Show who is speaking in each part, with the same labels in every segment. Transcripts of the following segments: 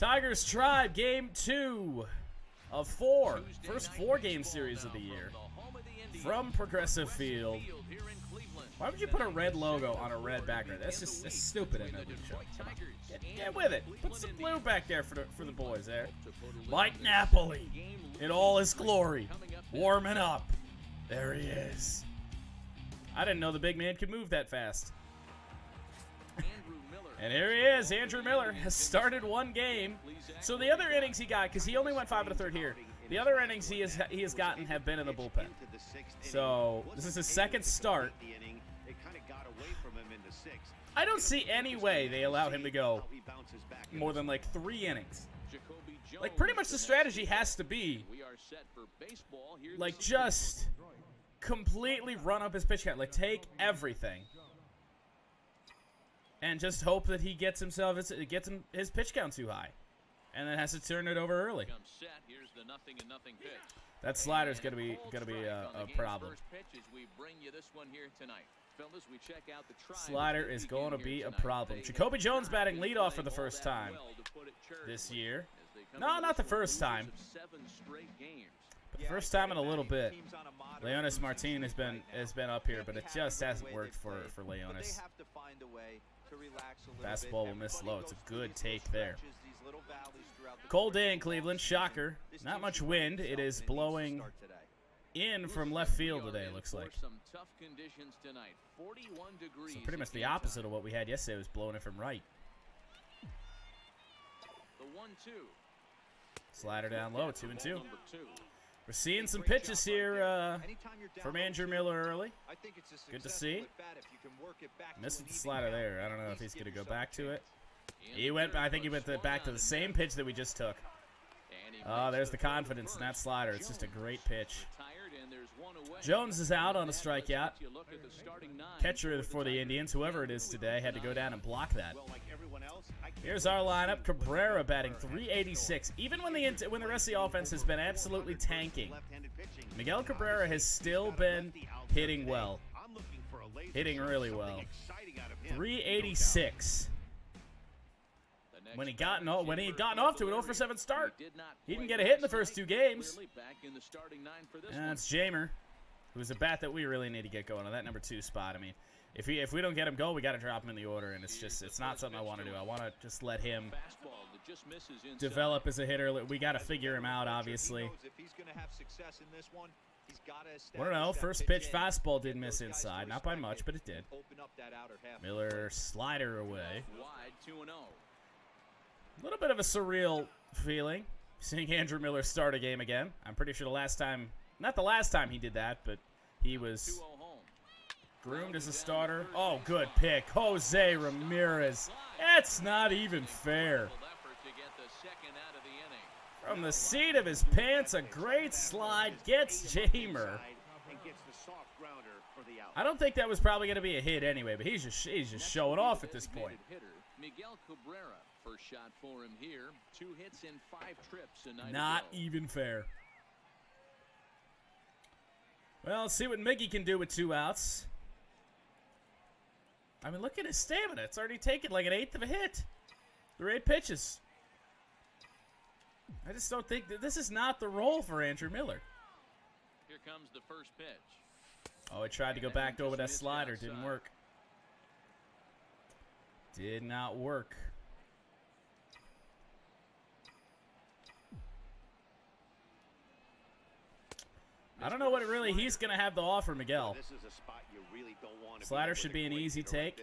Speaker 1: Tigers Tribe, game 2 of 4. First 4-game series of the year. From Progressive Field. Why would you put a red logo on a red background? That's stupid MLB show. Come on, get with it. Put some blue back there for the boys there. Mike Napoli in all his glory. Warming up. There he is. I didn't know the big man could move that fast. And here he is. Andrew Miller has started one game. So the other innings he got, because he only went 5 1/3 here. The other innings he has gotten have been in the bullpen. So this is his second start. I don't see any way they allow him to go more than like 3 innings. Like pretty much the strategy has to be like just completely run up his pitch count. Like take everything. And just hope that he gets his pitch count too high. And then has to turn it over early. That slider's gonna be a problem. Slider is going to be a problem. Jacoby Jones batting leadoff for the first time this year. No, not the first time. But the first time in a little bit. Leonis Martin has been up here, but it just hasn't worked for Leonis. Fastball will miss low. It's a good take there. Cold day in Cleveland. Shocker. Not much wind. It is blowing in from left field today, it looks like. So pretty much the opposite of what we had yesterday. It was blowing in from right. Slider down low. 2-2. We're seeing some pitches here from Andrew Miller early. Good to see. Missed the slider there. I don't know if he's going to go back to it. I think he went back to the same pitch that we just took. Oh, there's the confidence in that slider. It's just a great pitch. Jones is out on a strikeout. Catcher for the Indians, whoever it is today, had to go down and block that. Here's our lineup. Cabrera batting .386. Even when the rest of the offense has been absolutely tanking, Miguel Cabrera has still been hitting well. Hitting really well. .386. When he gotten off to an 0-for-7 start, he didn't get a hit in the first 2 games. And that's Jamer, who's a bat that we really need to get going on that number 2 spot. I mean, if we don't get him going, we got to drop him in the order, and it's not something I want to do. I want to just let him develop as a hitter. We got to figure him out, obviously. I don't know. First pitch fastball did miss inside, not by much, but it did. Miller slider away. A little bit of a surreal feeling seeing Andrew Miller start a game again. I'm pretty sure not the last time he did that, but he was groomed as a starter. Oh, good pick. Jose Ramirez. That's not even fair. From the seat of his pants, a great slide gets Jamer. I don't think that was probably going to be a hit anyway, but he's just showing off at this point. Miguel Cabrera, first shot for him here. 2 hits in 5 trips tonight. Not even fair. Well, let's see what Miggy can do with 2 outs. I mean, look at his stamina. It's already taken like an 1/8 of a hit through 8 pitches. I just don't think that this is not the role for Andrew Miller. Here comes the first pitch. Oh, he tried to go back over that slider. Didn't work. Did not work. I don't know what he's going to have to offer Miguel. Slider should be an easy take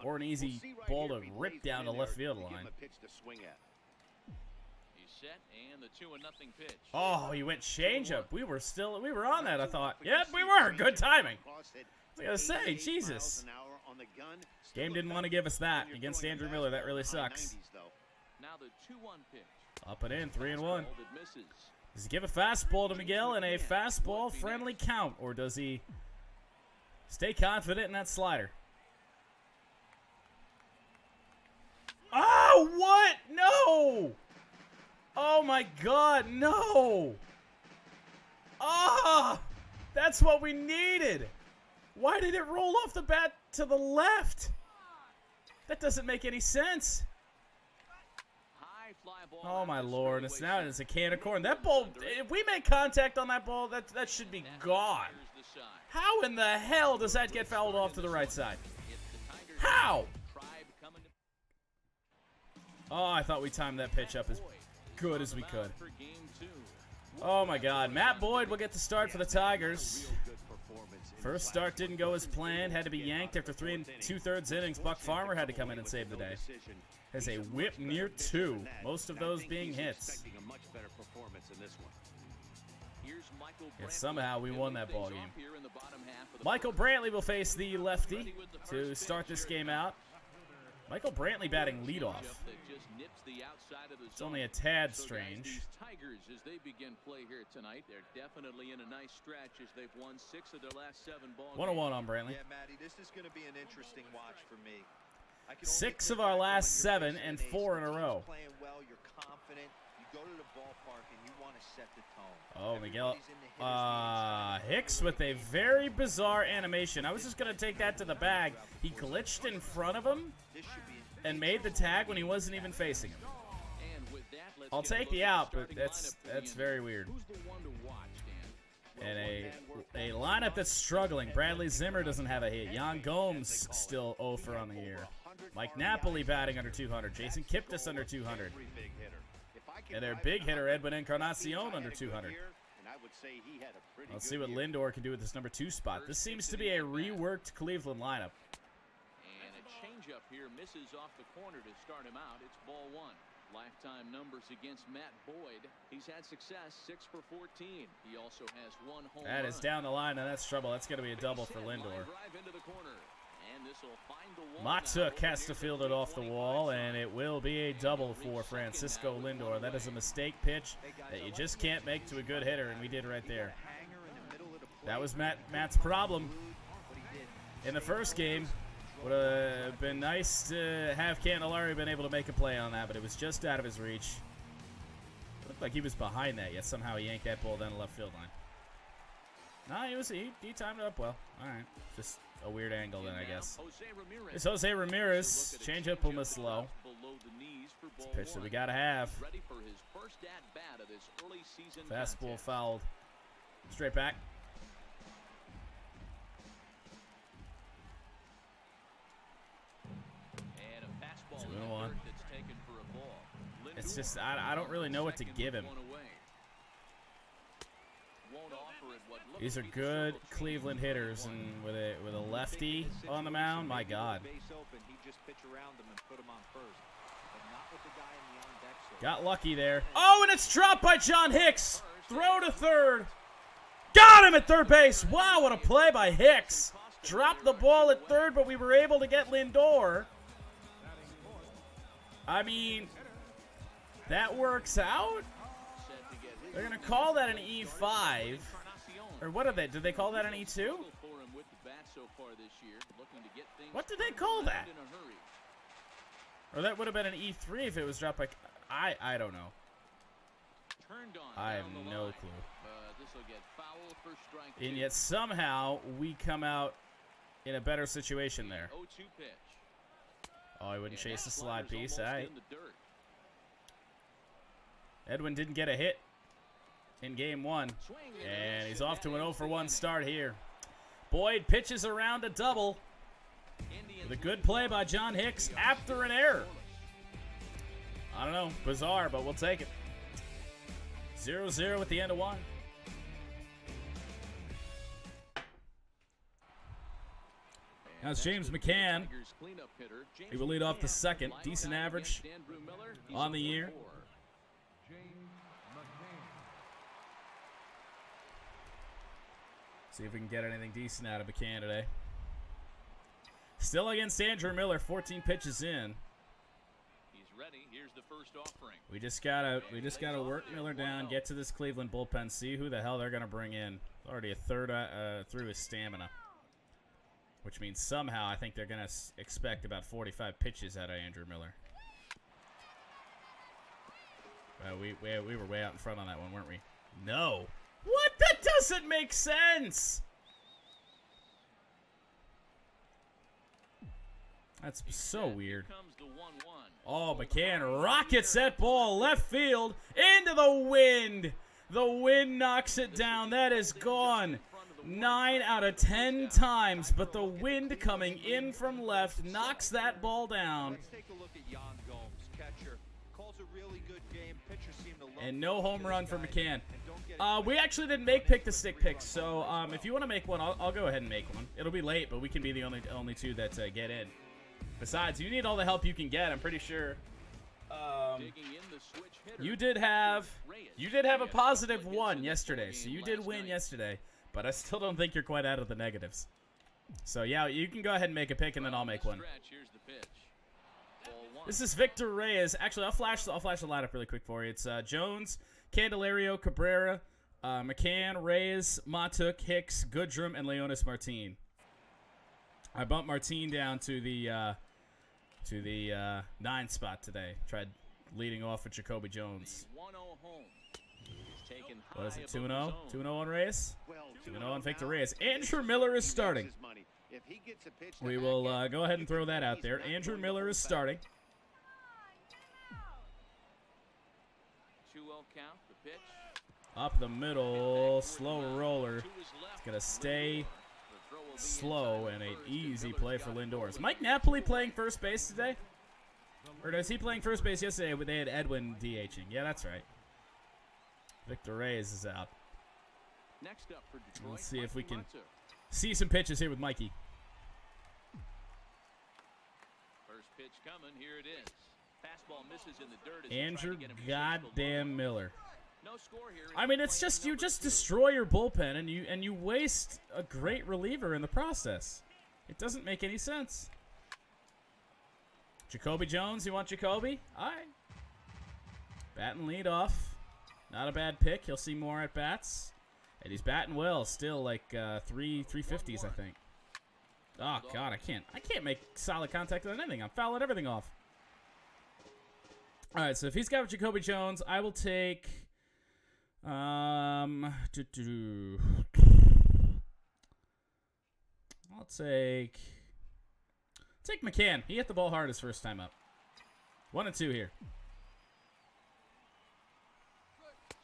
Speaker 1: or an easy ball to rip down the left field line. Oh, he went changeup. We were on that, I thought. Yep, we were. Good timing. I was going to say, Jesus. Game didn't want to give us that against Andrew Miller. That really sucks. Up and in, 3-1. Does he give a fastball to Miguel in a fastball friendly count, or does he stay confident in that slider? Oh, what? No! Oh my God, no! Ah! That's what we needed! Why did it roll off the bat to the left? That doesn't make any sense. Oh my lord! It's a can of corn. That ball. If we make contact on that ball, that should be gone. How in the hell does that get fouled off to the right side? How? Oh, I thought we timed that pitch up as good as we could. Oh my God! Matt Boyd will get the start for the Tigers. First start didn't go as planned. Had to be yanked after 3 2/3 innings. Buck Farmer had to come in and save the day. Has a whip near 2, most of those being hits. Yet somehow we won that ball game. Michael Brantley will face the lefty to start this game out. Michael Brantley batting leadoff. It's only a tad strange.
Speaker 2: Tigers, as they begin play here tonight, they're definitely in a nice stretch as they've won 6 of their last 7 ball games.
Speaker 1: 1-1 on Brantley.
Speaker 3: Yeah, Matty, this is going to be an interesting watch for me.
Speaker 1: 6 of our last 7 and 4 in a row.
Speaker 3: Playing well, you're confident. You go to the ballpark and you want to set the tone.
Speaker 1: Oh, Miguel Hicks with a very bizarre animation. I was just going to take that to the bag. He glitched in front of him and made the tag when he wasn't even facing him. I'll take the out, but that's very weird. And a lineup that's struggling. Bradley Zimmer doesn't have a hit. Jan Gomes still 0 for on the year. Mike Napoli batting under 200. Jason Kipnis under 200. And their big hitter, Edwin Encarnacion, under 200. Let's see what Lindor can do with this number 2 spot. This seems to be a reworked Cleveland lineup.
Speaker 2: And a changeup here misses off the corner to start him out. It's ball 1. Lifetime numbers against Matt Boyd. He's had success, 6 for 14. He also has 1 home run.
Speaker 1: That is down the line, and that's trouble. That's going to be a double for Lindor. Matuk has to field it off the wall, and it will be a double for Francisco Lindor. That is a mistake pitch that you just can't make to a good hitter, and we did right there. That was Matt's problem in the first game. Would have been nice to have Candelario been able to make a play on that, but it was just out of his reach. Looked like he was behind that, yet somehow he yanked that ball down the left field line. Nah, he timed it up well. All right, just a weird angle then, I guess. It's Jose Ramirez. Changeup will miss low. It's a pitch that we gotta have. Fastball fouled. Straight back. It's just, I don't really know what to give him. These are good Cleveland hitters, and with a lefty on the mound, my God. Got lucky there. Oh, and it's dropped by John Hicks. Throw to third. Got him at third base. Wow, what a play by Hicks. Dropped the ball at third, but we were able to get Lindor. I mean, that works out. They're going to call that an E5. Or what are they? Did they call that an E2? What did they call that? Or that would have been an E3 if it was dropped by... I don't know. I have no clue. And yet somehow we come out in a better situation there. Oh, he wouldn't chase the slide piece. All right. Edwin didn't get a hit in game 1. And he's off to an 0 for 1 start here. Boyd pitches around a double. With a good play by John Hicks after an error. I don't know. Bizarre, but we'll take it. 0-0 at the end of 1. Now it's James McCann. He will lead off the second. Decent average on the year. See if we can get anything decent out of McCann today. Still against Andrew Miller, 14 pitches in.
Speaker 2: He's ready. Here's the first offering.
Speaker 1: We just gotta work Miller down, get to this Cleveland bullpen, see who the hell they're gonna bring in. Already a third through his stamina, which means somehow I think they're gonna expect about 45 pitches out of Andrew Miller. We were way out in front on that one, weren't we? No. What? That doesn't make sense. That's so weird. Oh, McCann rockets that ball left field into the wind. The wind knocks it down. That is gone 9 out of 10 times, but the wind coming in from left knocks that ball down.
Speaker 3: Let's take a look at Jan Gomes, catcher. Calls a really good game. Pitchers seem to love
Speaker 1: And no home run for McCann.
Speaker 3: And don't get
Speaker 1: We actually didn't make pick the stick picks, so if you want to make one, I'll go ahead and make one. It'll be late, but we can be the only two that get in. Besides, you need all the help you can get. I'm pretty sure. You did have a positive 1 yesterday, so you did win yesterday. But I still don't think you're quite out of the negatives. So yeah, you can go ahead and make a pick, and then I'll make one. This is Victor Reyes. Actually, I'll flash the lineup really quick for you. It's Jones, Candelario, Cabrera, McCann, Reyes, Matuk, Hicks, Goodrum, and Leonis Martin. I bumped Martin down to the 9 spot today. Tried leading off with Jacoby Jones. What is it, 2-0? 2-0 on Reyes? 2-0 on Victor Reyes. Andrew Miller is starting. We will go ahead and throw that out there. Andrew Miller is starting.
Speaker 2: 2-0 count, the pitch.
Speaker 1: Up the middle, slow roller. It's going to stay slow and an easy play for Lindor. Is Mike Napoli playing first base today? Or is he playing first base yesterday when they had Edwin DHing? Yeah, that's right. Victor Reyes is out.
Speaker 2: Next up for Detroit,
Speaker 1: Let's see if we can
Speaker 2: Matuk.
Speaker 1: see some pitches here with Mikey.
Speaker 2: First pitch coming, here it is. Fastball misses in the dirt as he
Speaker 1: Andrew
Speaker 2: tried to get him to shift the
Speaker 1: goddamn
Speaker 2: low.
Speaker 1: Miller.
Speaker 2: No score here.
Speaker 1: I mean, it's just you just destroy your bullpen and you waste a great reliever in the process. It doesn't make any sense. Jacoby Jones, you want Jacoby? All right. Batting lead off. Not a bad pick. He'll see more at bats. And he's batting well, still like 350s, I think. Oh God, I can't make solid contact on anything. I'm fouling everything off. All right, so if he's got Jacoby Jones, I will take I'll take McCann. He hit the ball hard his first time up. 1 and 2 here.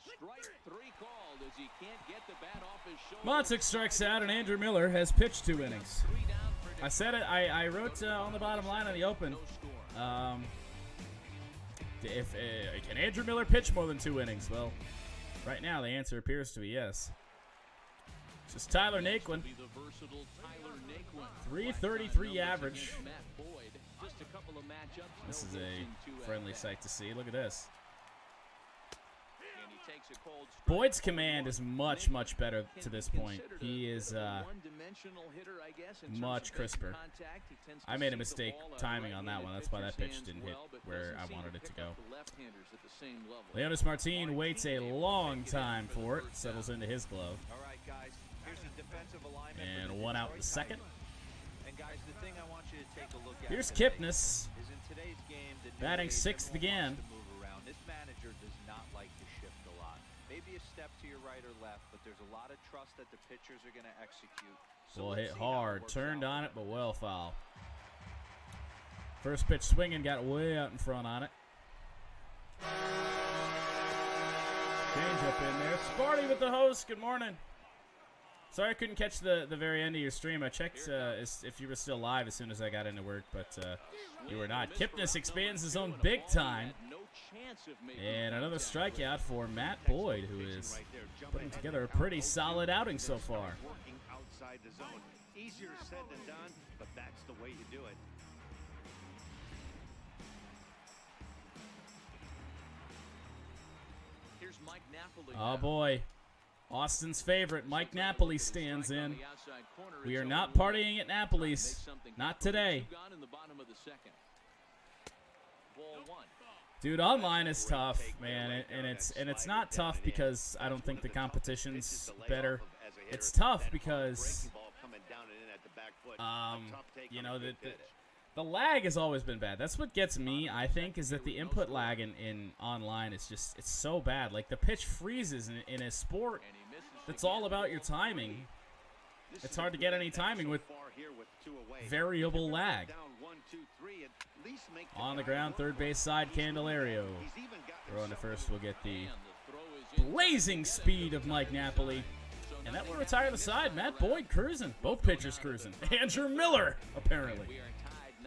Speaker 2: Strike 3 called as he can't get the bat off his shoulder.
Speaker 1: Montic strikes out, and Andrew Miller has pitched 2 innings. I said it. I wrote on the bottom line on the open. Can Andrew Miller pitch more than 2 innings? Well, right now the answer appears to be yes. It's just Tyler Naquin. 333 average. This is a friendly sight to see. Look at this. Boyd's command is much, much better to this point. He is much crisper. I made a mistake timing on that one. That's why that pitch didn't hit where I wanted it to go. Leonis Martin waits a long time for it. Settles into his glove. And 1 out in the second. Here's Kipnis. Batting 6th again.
Speaker 3: This manager does not like to shift a lot. Maybe a step to your right or left, but there's a lot of trust that the pitchers are going to execute. So
Speaker 1: Well, hit hard. Turned on it, but well foul. First pitch swinging, got way out in front on it. Change up in there. Sparty with the host. Good morning. Sorry I couldn't catch the very end of your stream. I checked if you were still live as soon as I got into work, but you were not. Kipnis expands his own big time. And another strikeout for Matt Boyd, who is putting together a pretty solid outing so far.
Speaker 3: Working outside the zone. Easier said than done, but that's the way you do it.
Speaker 2: Here's Mike Napoli.
Speaker 1: Oh boy. Austin's favorite, Mike Napoli, stands in. We are not partying at Napoli's. Not today. Dude, online is tough, man, and it's not tough because I don't think the competition's better. It's tough because you know, the lag has always been bad. That's what gets me, I think, is that the input lag in online is just, it's so bad. Like, the pitch freezes in a sport that's all about your timing. It's hard to get any timing with variable lag. On the ground, third base side, Candelario. Throwing to first will get the blazing speed of Mike Napoli. And that will retire the side. Matt Boyd cruising. Both pitchers cruising. Andrew Miller, apparently.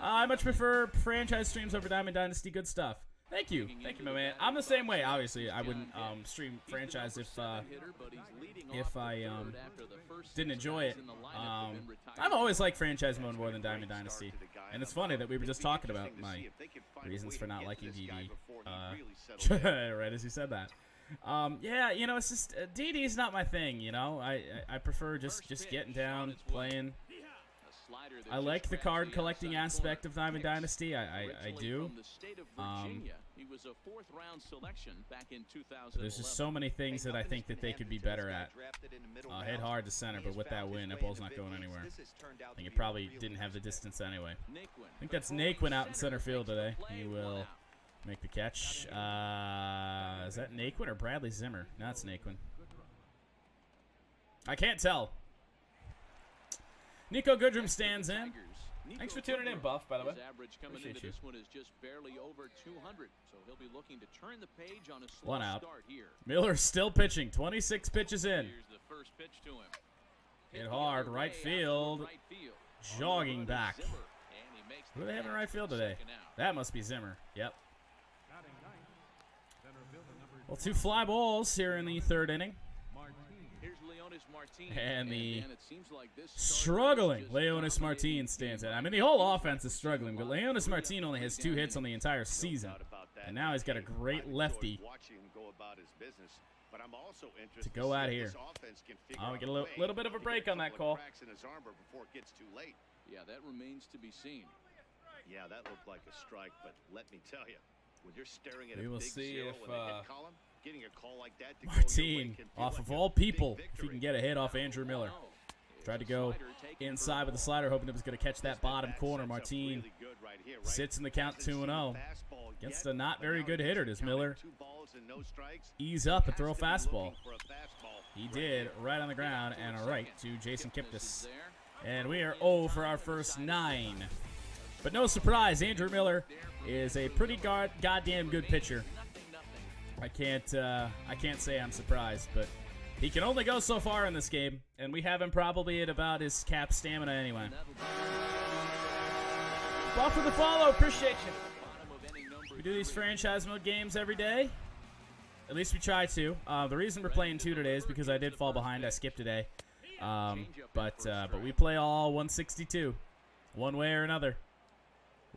Speaker 1: I much prefer franchise streams over Diamond Dynasty. Good stuff. Thank you. Thank you, my man. I'm the same way. Obviously, I wouldn't stream franchise if I didn't enjoy it. I've always liked franchise mode more than Diamond Dynasty. And it's funny that we were just talking about my reasons for not liking DD. Right as you said that. Yeah, you know, it's just DD's not my thing, you know. I prefer just getting down, playing. I like the card collecting aspect of Diamond Dynasty. I do. There's just so many things that I think that they could be better at. Hit hard to center, but with that win, that ball's not going anywhere. I think it probably didn't have the distance anyway. I think that's Naquin out in center field today. He will make the catch. Is that Naquin or Bradley Zimmer? No, it's Naquin. I can't tell. Nico Goodrum stands in. Thanks for tuning in, Buff, by the way. Appreciate you. One out. Miller still pitching. 26 pitches in. Hit hard. Right field. Jogging back. Who do they have in right field today? That must be Zimmer. Yep. Well, 2 fly balls here in the third inning. And the struggling Leonis Martin stands in. I mean, the whole offense is struggling, but Leonis Martin only has 2 hits on the entire season. And now he's got a great lefty to go out here. Oh, we get a little bit of a break on that call.
Speaker 2: Yeah, that remains to be seen.
Speaker 4: Yeah, that looked like a strike, but let me tell you, when you're staring at
Speaker 1: we will
Speaker 4: a big
Speaker 1: see
Speaker 4: zero
Speaker 1: if
Speaker 4: in the hit column, getting a call like that to
Speaker 1: Martin, off of all people, if he can get a hit off Andrew Miller. Tried to go inside with the slider, hoping it was going to catch that bottom corner. Martin sits in the count 2-0. Against a not very good hitter, does Miller ease up and throw a fastball? He did, right on the ground and a right to Jason Kipnis. And we are 0 for our first 9. But no surprise, Andrew Miller is a pretty goddamn good pitcher. I can't say I'm surprised, but he can only go so far in this game, and we have him probably at about his cap stamina anyway. Buff for the follow, appreciate you. We do these franchise mode games every day. At least we try to. The reason we're playing 2 today is because I did fall behind. I skipped today. But we play all 162, one way or another.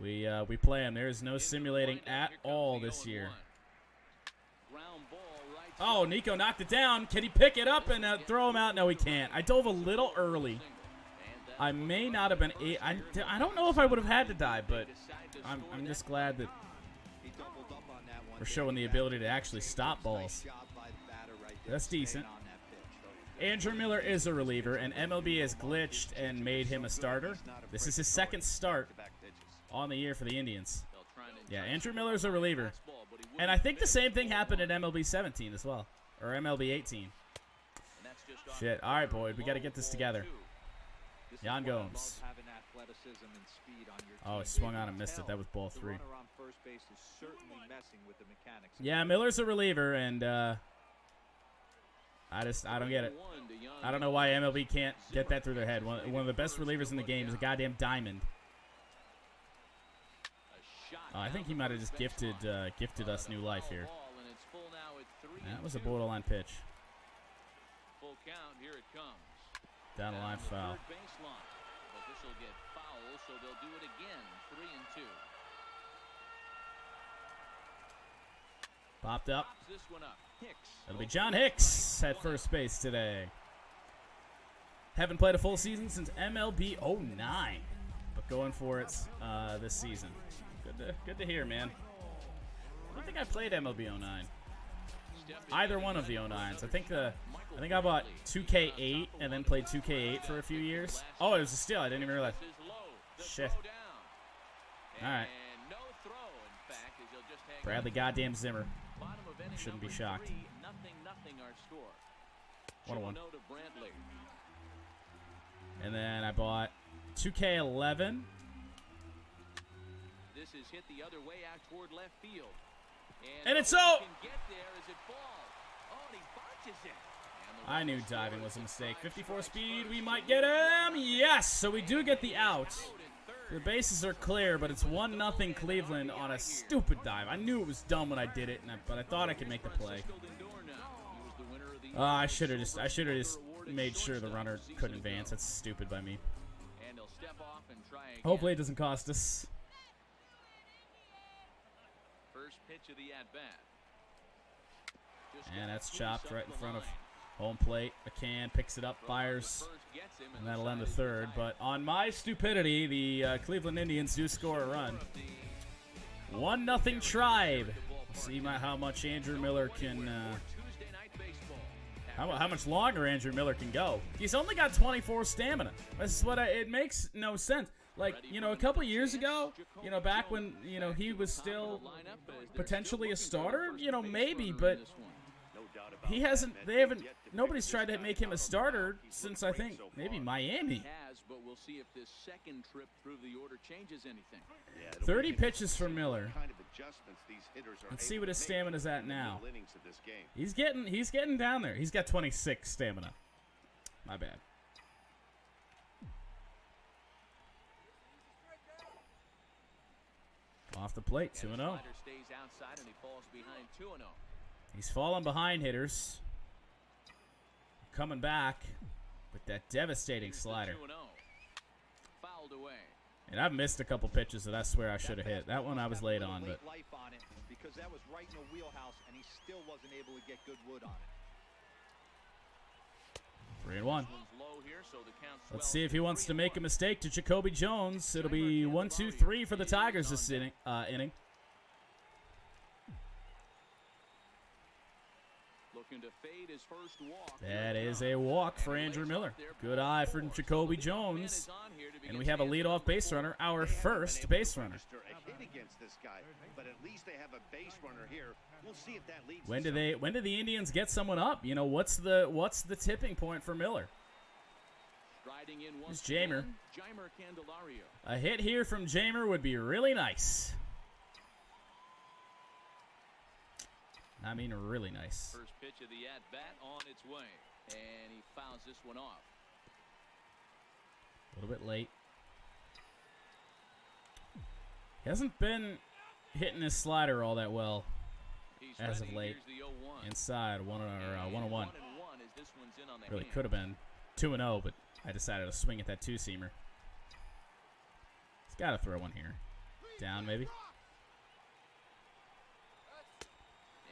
Speaker 1: We play them. There is no simulating at all this year. Oh, Nico knocked it down. Can he pick it up and throw him out? No, he can't. I dove a little early. I may not have been. I don't know if I would have had to dive, but I'm just glad that we're showing the ability to actually stop balls. That's decent. Andrew Miller is a reliever, and MLB has glitched and made him a starter. This is his 2nd start on the year for the Indians. Yeah, Andrew Miller's a reliever. And I think the same thing happened at MLB 17 as well, or MLB 18. Shit. All right, Boyd, we got to get this together. Jan Gomes. Oh, it swung on and missed it. That was ball 3. Yeah, Miller's a reliever, and I don't get it. I don't know why MLB can't get that through their head. One of the best relievers in the game is a goddamn diamond. I think he might have just gifted us new life here. That was a borderline pitch.
Speaker 2: Full count, here it comes.
Speaker 1: Down the line foul.
Speaker 2: But this will get foul, so they'll do it again. 3-2.
Speaker 1: Popped up.
Speaker 2: This one up.
Speaker 1: It'll be John Hicks at first base today. Haven't played a full season since MLB 09, but going for it this season. Good to hear, man. I don't think I played MLB 09. Either one of the 09s. I think I bought 2K8 and then played 2K8 for a few years. Oh, it was a steal. I didn't even realize. Shit. All right. Bradley goddamn Zimmer. Shouldn't be shocked. 1-1. And then I bought 2K11.
Speaker 2: This is hit the other way out toward left field.
Speaker 1: And it's out.
Speaker 2: Can get there as it falls. Oh, and he botches it.
Speaker 1: I knew diving was a mistake. 54 speed, we might get him. Yes, so we do get the out. The bases are clear, but it's 1-0 Cleveland on a stupid dive. I knew it was dumb when I did it, but I thought I could make the play. I should have just made sure the runner couldn't advance. That's stupid by me. Hopefully it doesn't cost us.
Speaker 2: First pitch of the at-bat.
Speaker 1: And that's chopped right in front of home plate. McCann picks it up, fires, and that'll end the third. But on my stupidity, the Cleveland Indians do score a run. 1-0 Tribe. See how much Andrew Miller can, how much longer Andrew Miller can go. He's only got 24 stamina. That's what it makes no sense. Like, you know, a couple years ago, you know, back when, you know, he was still potentially a starter, you know, maybe, but he hasn't, nobody's tried to make him a starter since, I think, maybe Miami.
Speaker 2: But we'll see if this second trip through the order changes anything.
Speaker 1: 30 pitches for Miller. Let's see what his stamina's at now. He's getting down there. He's got 26 stamina. My bad. Off the plate, 2-0. He's falling behind hitters. Coming back with that devastating slider. And I've missed a couple pitches that I swear I should have hit. That one I was late on, but
Speaker 3: because that was right in the wheelhouse, and he still wasn't able to get good wood on it.
Speaker 1: 3-1. Let's see if he wants to make a mistake to Jacoby Jones. It'll be 1-2-3 for the Tigers this inning.
Speaker 2: Looking to fade his first walk.
Speaker 1: That is a walk for Andrew Miller. Good eye for Jacoby Jones. And we have a leadoff base runner, our first base runner. When do the Indians get someone up? You know, what's the tipping point for Miller? Here's Jamer. A hit here from Jamer would be really nice. I mean, really nice.
Speaker 2: First pitch of the at-bat on its way, and he fouls this one off.
Speaker 1: A little bit late. He hasn't been hitting his slider all that well as of late. Inside, 1-1. Really could have been 2-0, but I decided to swing at that two-seamer. He's got to throw one here. Down, maybe.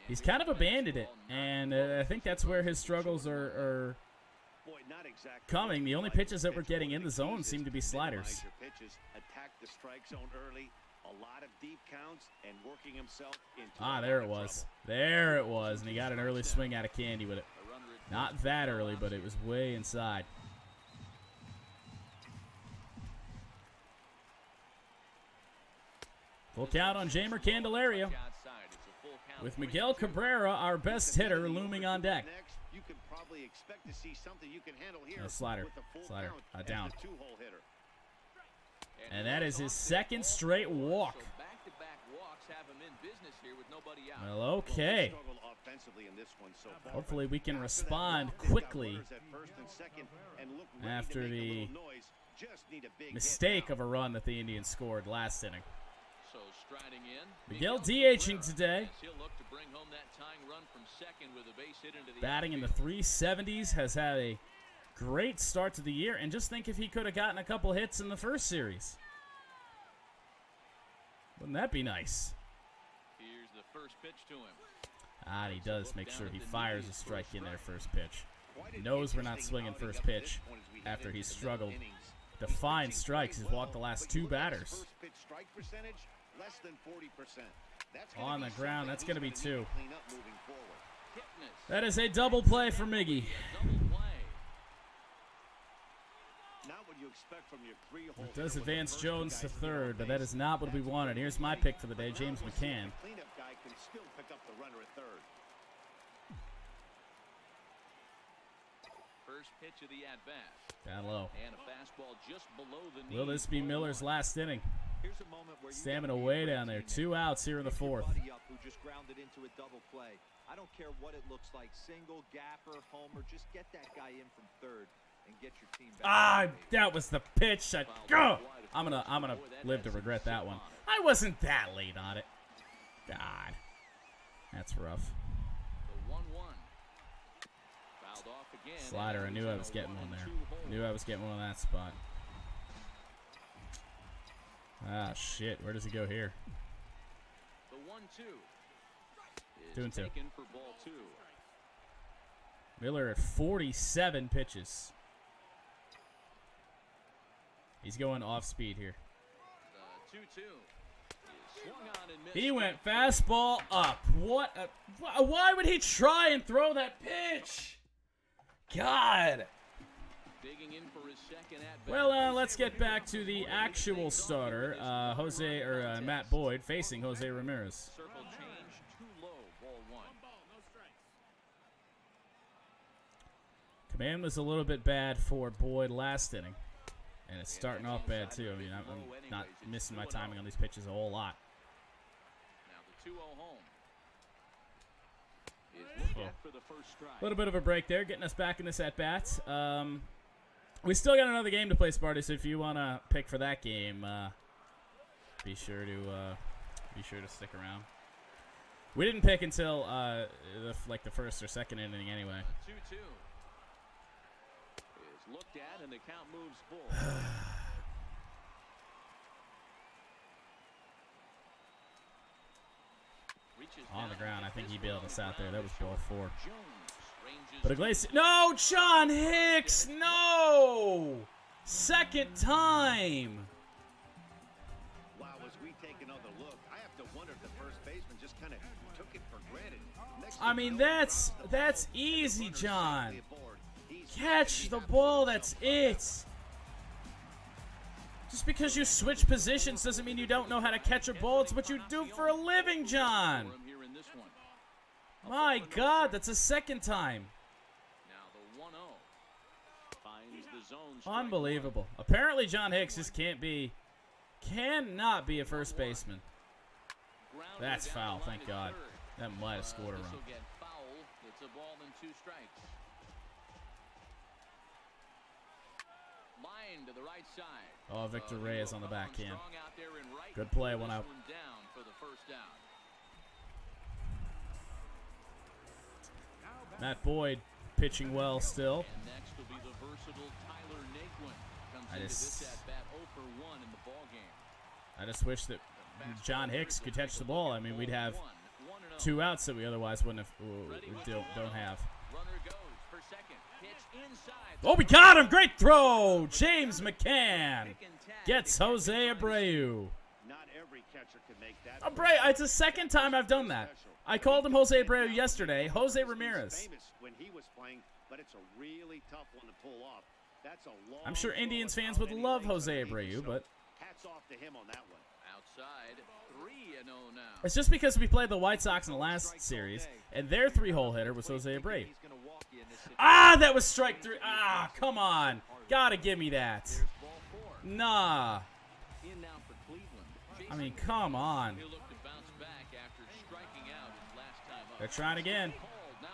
Speaker 1: He's kind of abandoned it, and I think that's where his struggles are coming. The only pitches that we're getting in the zone seem to be sliders. Ah, there it was. There it was, and he got an early swing out of Candy with it. Not that early, but it was way inside. Full count on Jamer Candelario. With Miguel Cabrera, our best hitter, looming on deck. Slider. Down. And that is his second straight walk. Well, okay. Hopefully we can respond quickly after the mistake of a run that the Indians scored last inning. Miguel DHing today. Batting in the 370s, has had a great start to the year. And just think if he could have gotten a couple hits in the first series. Wouldn't that be nice?
Speaker 2: Here's the first pitch to him.
Speaker 1: Ah, he does make sure he fires a strike in there first pitch. He knows we're not swinging first pitch after he's struggled to find strikes. He's walked the last two batters. On the ground, that's going to be 2. That is a double play for Miggy. It does advance Jones to third, but that is not what we wanted. Here's my pick for the day, James McCann.
Speaker 2: First pitch of the at-bat.
Speaker 1: Down low.
Speaker 2: And a fastball just below the knee.
Speaker 1: Will this be Miller's last inning?
Speaker 3: Here's a moment
Speaker 1: Stamina way down there. 2 outs here in the 4th.
Speaker 3: Who just grounded into a double play. I don't care what it looks like, single, gapper, homer, just get that guy in from third and get your team back.
Speaker 1: Ah, that was the pitch. Go! I'm gonna live to regret that one. I wasn't that late on it. God, that's rough.
Speaker 2: The 1-1. Fouled off again.
Speaker 1: Slider, I knew I was getting one there. Knew I was getting one on that spot. Ah, shit. Where does he go here?
Speaker 2: The 1-2.
Speaker 1: 2-2.
Speaker 2: Taken for ball 2.
Speaker 1: Miller at 47 pitches. He's going off speed here.
Speaker 2: The 2-2. Swung on and missed.
Speaker 1: He went fastball up. What? Why would he try and throw that pitch? God.
Speaker 2: Digging in for his second at bat.
Speaker 1: Well, let's get back to the actual starter, Matt Boyd facing Jose Ramirez.
Speaker 2: Circle change, too low, ball 1.
Speaker 1: Command was a little bit bad for Boyd last inning, and it's starting off bad too. I mean, I'm not missing my timing on these pitches a whole lot.
Speaker 2: Now the 2-0 home. Is looked at for the first strike.
Speaker 1: A little bit of a break there, getting us back in this at bat. We still got another game to play, Sparty. So if you want to pick for that game, be sure to stick around. We didn't pick until the first or second inning anyway.
Speaker 2: 2-2 is looked at and the count moves full.
Speaker 1: On the ground, I think he bailed us out there. That was ball 4.
Speaker 2: Jones ranges
Speaker 1: But Iglesias, no, John Hicks, no, second time.
Speaker 4: Wow, as we take another look, I have to wonder if the first baseman just kind of took it for granted.
Speaker 1: I mean, that's easy, John. Catch the ball, that's it. Just because you switch positions doesn't mean you don't know how to catch a ball. It's what you do for a living, John. My God, that's a second time.
Speaker 2: Now the 1-0 finds the zone.
Speaker 1: Unbelievable. Apparently, John Hicks just cannot be a first baseman. That's foul, thank God. That might have scored a run.
Speaker 2: It's a ball and 2 strikes. Line to the right side.
Speaker 1: Oh, Victor Reyes on the backhand. Good play, one out.
Speaker 2: Down for the first down.
Speaker 1: Matt Boyd pitching well still.
Speaker 2: And next will be the versatile Tyler Naquin. Comes into this at bat 0 for 1 in the ball game.
Speaker 1: I just wish that John Hicks could catch the ball. I mean, we'd have 2 outs that we otherwise wouldn't have, don't have.
Speaker 2: Runner goes for second. Pitch inside.
Speaker 1: Oh, we got him! Great throw! James McCann gets Jose Abreu.
Speaker 4: Not every catcher can make that.
Speaker 1: Abreu, it's the second time I've done that. I called him Jose Abreu yesterday. Jose Ramirez.
Speaker 4: Famous when he was playing, but it's a really tough one to pull off. That's a long
Speaker 1: I'm sure Indians fans would love Jose Abreu, but
Speaker 4: hats off to him on that one.
Speaker 2: Outside, 3-0 now.
Speaker 1: it's just because we played the White Sox in the last series, and their 3-hole hitter was Jose Abreu. Ah, that was strike 3. Ah, come on. Gotta give me that. Nah.
Speaker 2: In now for Cleveland.
Speaker 1: I mean, come on.
Speaker 2: He'll look to bounce back after striking out his last time up.
Speaker 1: They're trying again.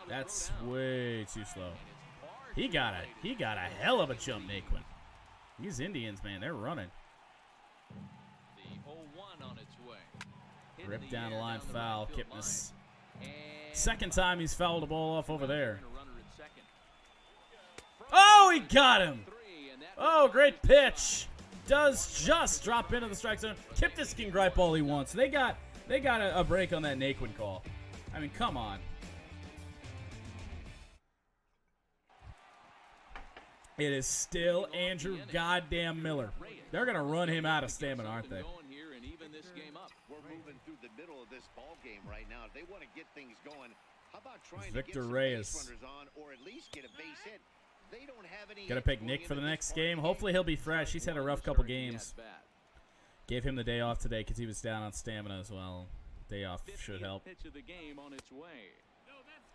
Speaker 1: That's way too slow. He got a hell of a jump, Naquin. These Indians, man, they're running.
Speaker 2: The 0-1 on its way.
Speaker 1: Ripped down the line, foul. Kipnis. Second time he's fouled the ball off over there. Oh, he got him. Oh, great pitch. Does just drop into the strike zone. Kipnis can gripe all he wants. They got a break on that Naquin call. I mean, come on. It is still Andrew goddamn Miller. They're going to run him out of stamina, aren't they?
Speaker 4: We're moving through the middle of this ball game right now. If they want to get things going, how about trying
Speaker 1: Victor
Speaker 4: to get some
Speaker 1: Reyes.
Speaker 4: base runners on or at least get a base hit? They don't have any.
Speaker 1: Got to pick Nick for the next game. Hopefully he'll be fresh. He's had a rough couple games. Gave him the day off today because he was down on stamina as well. Day off should help.
Speaker 2: Pitch of the game on its way.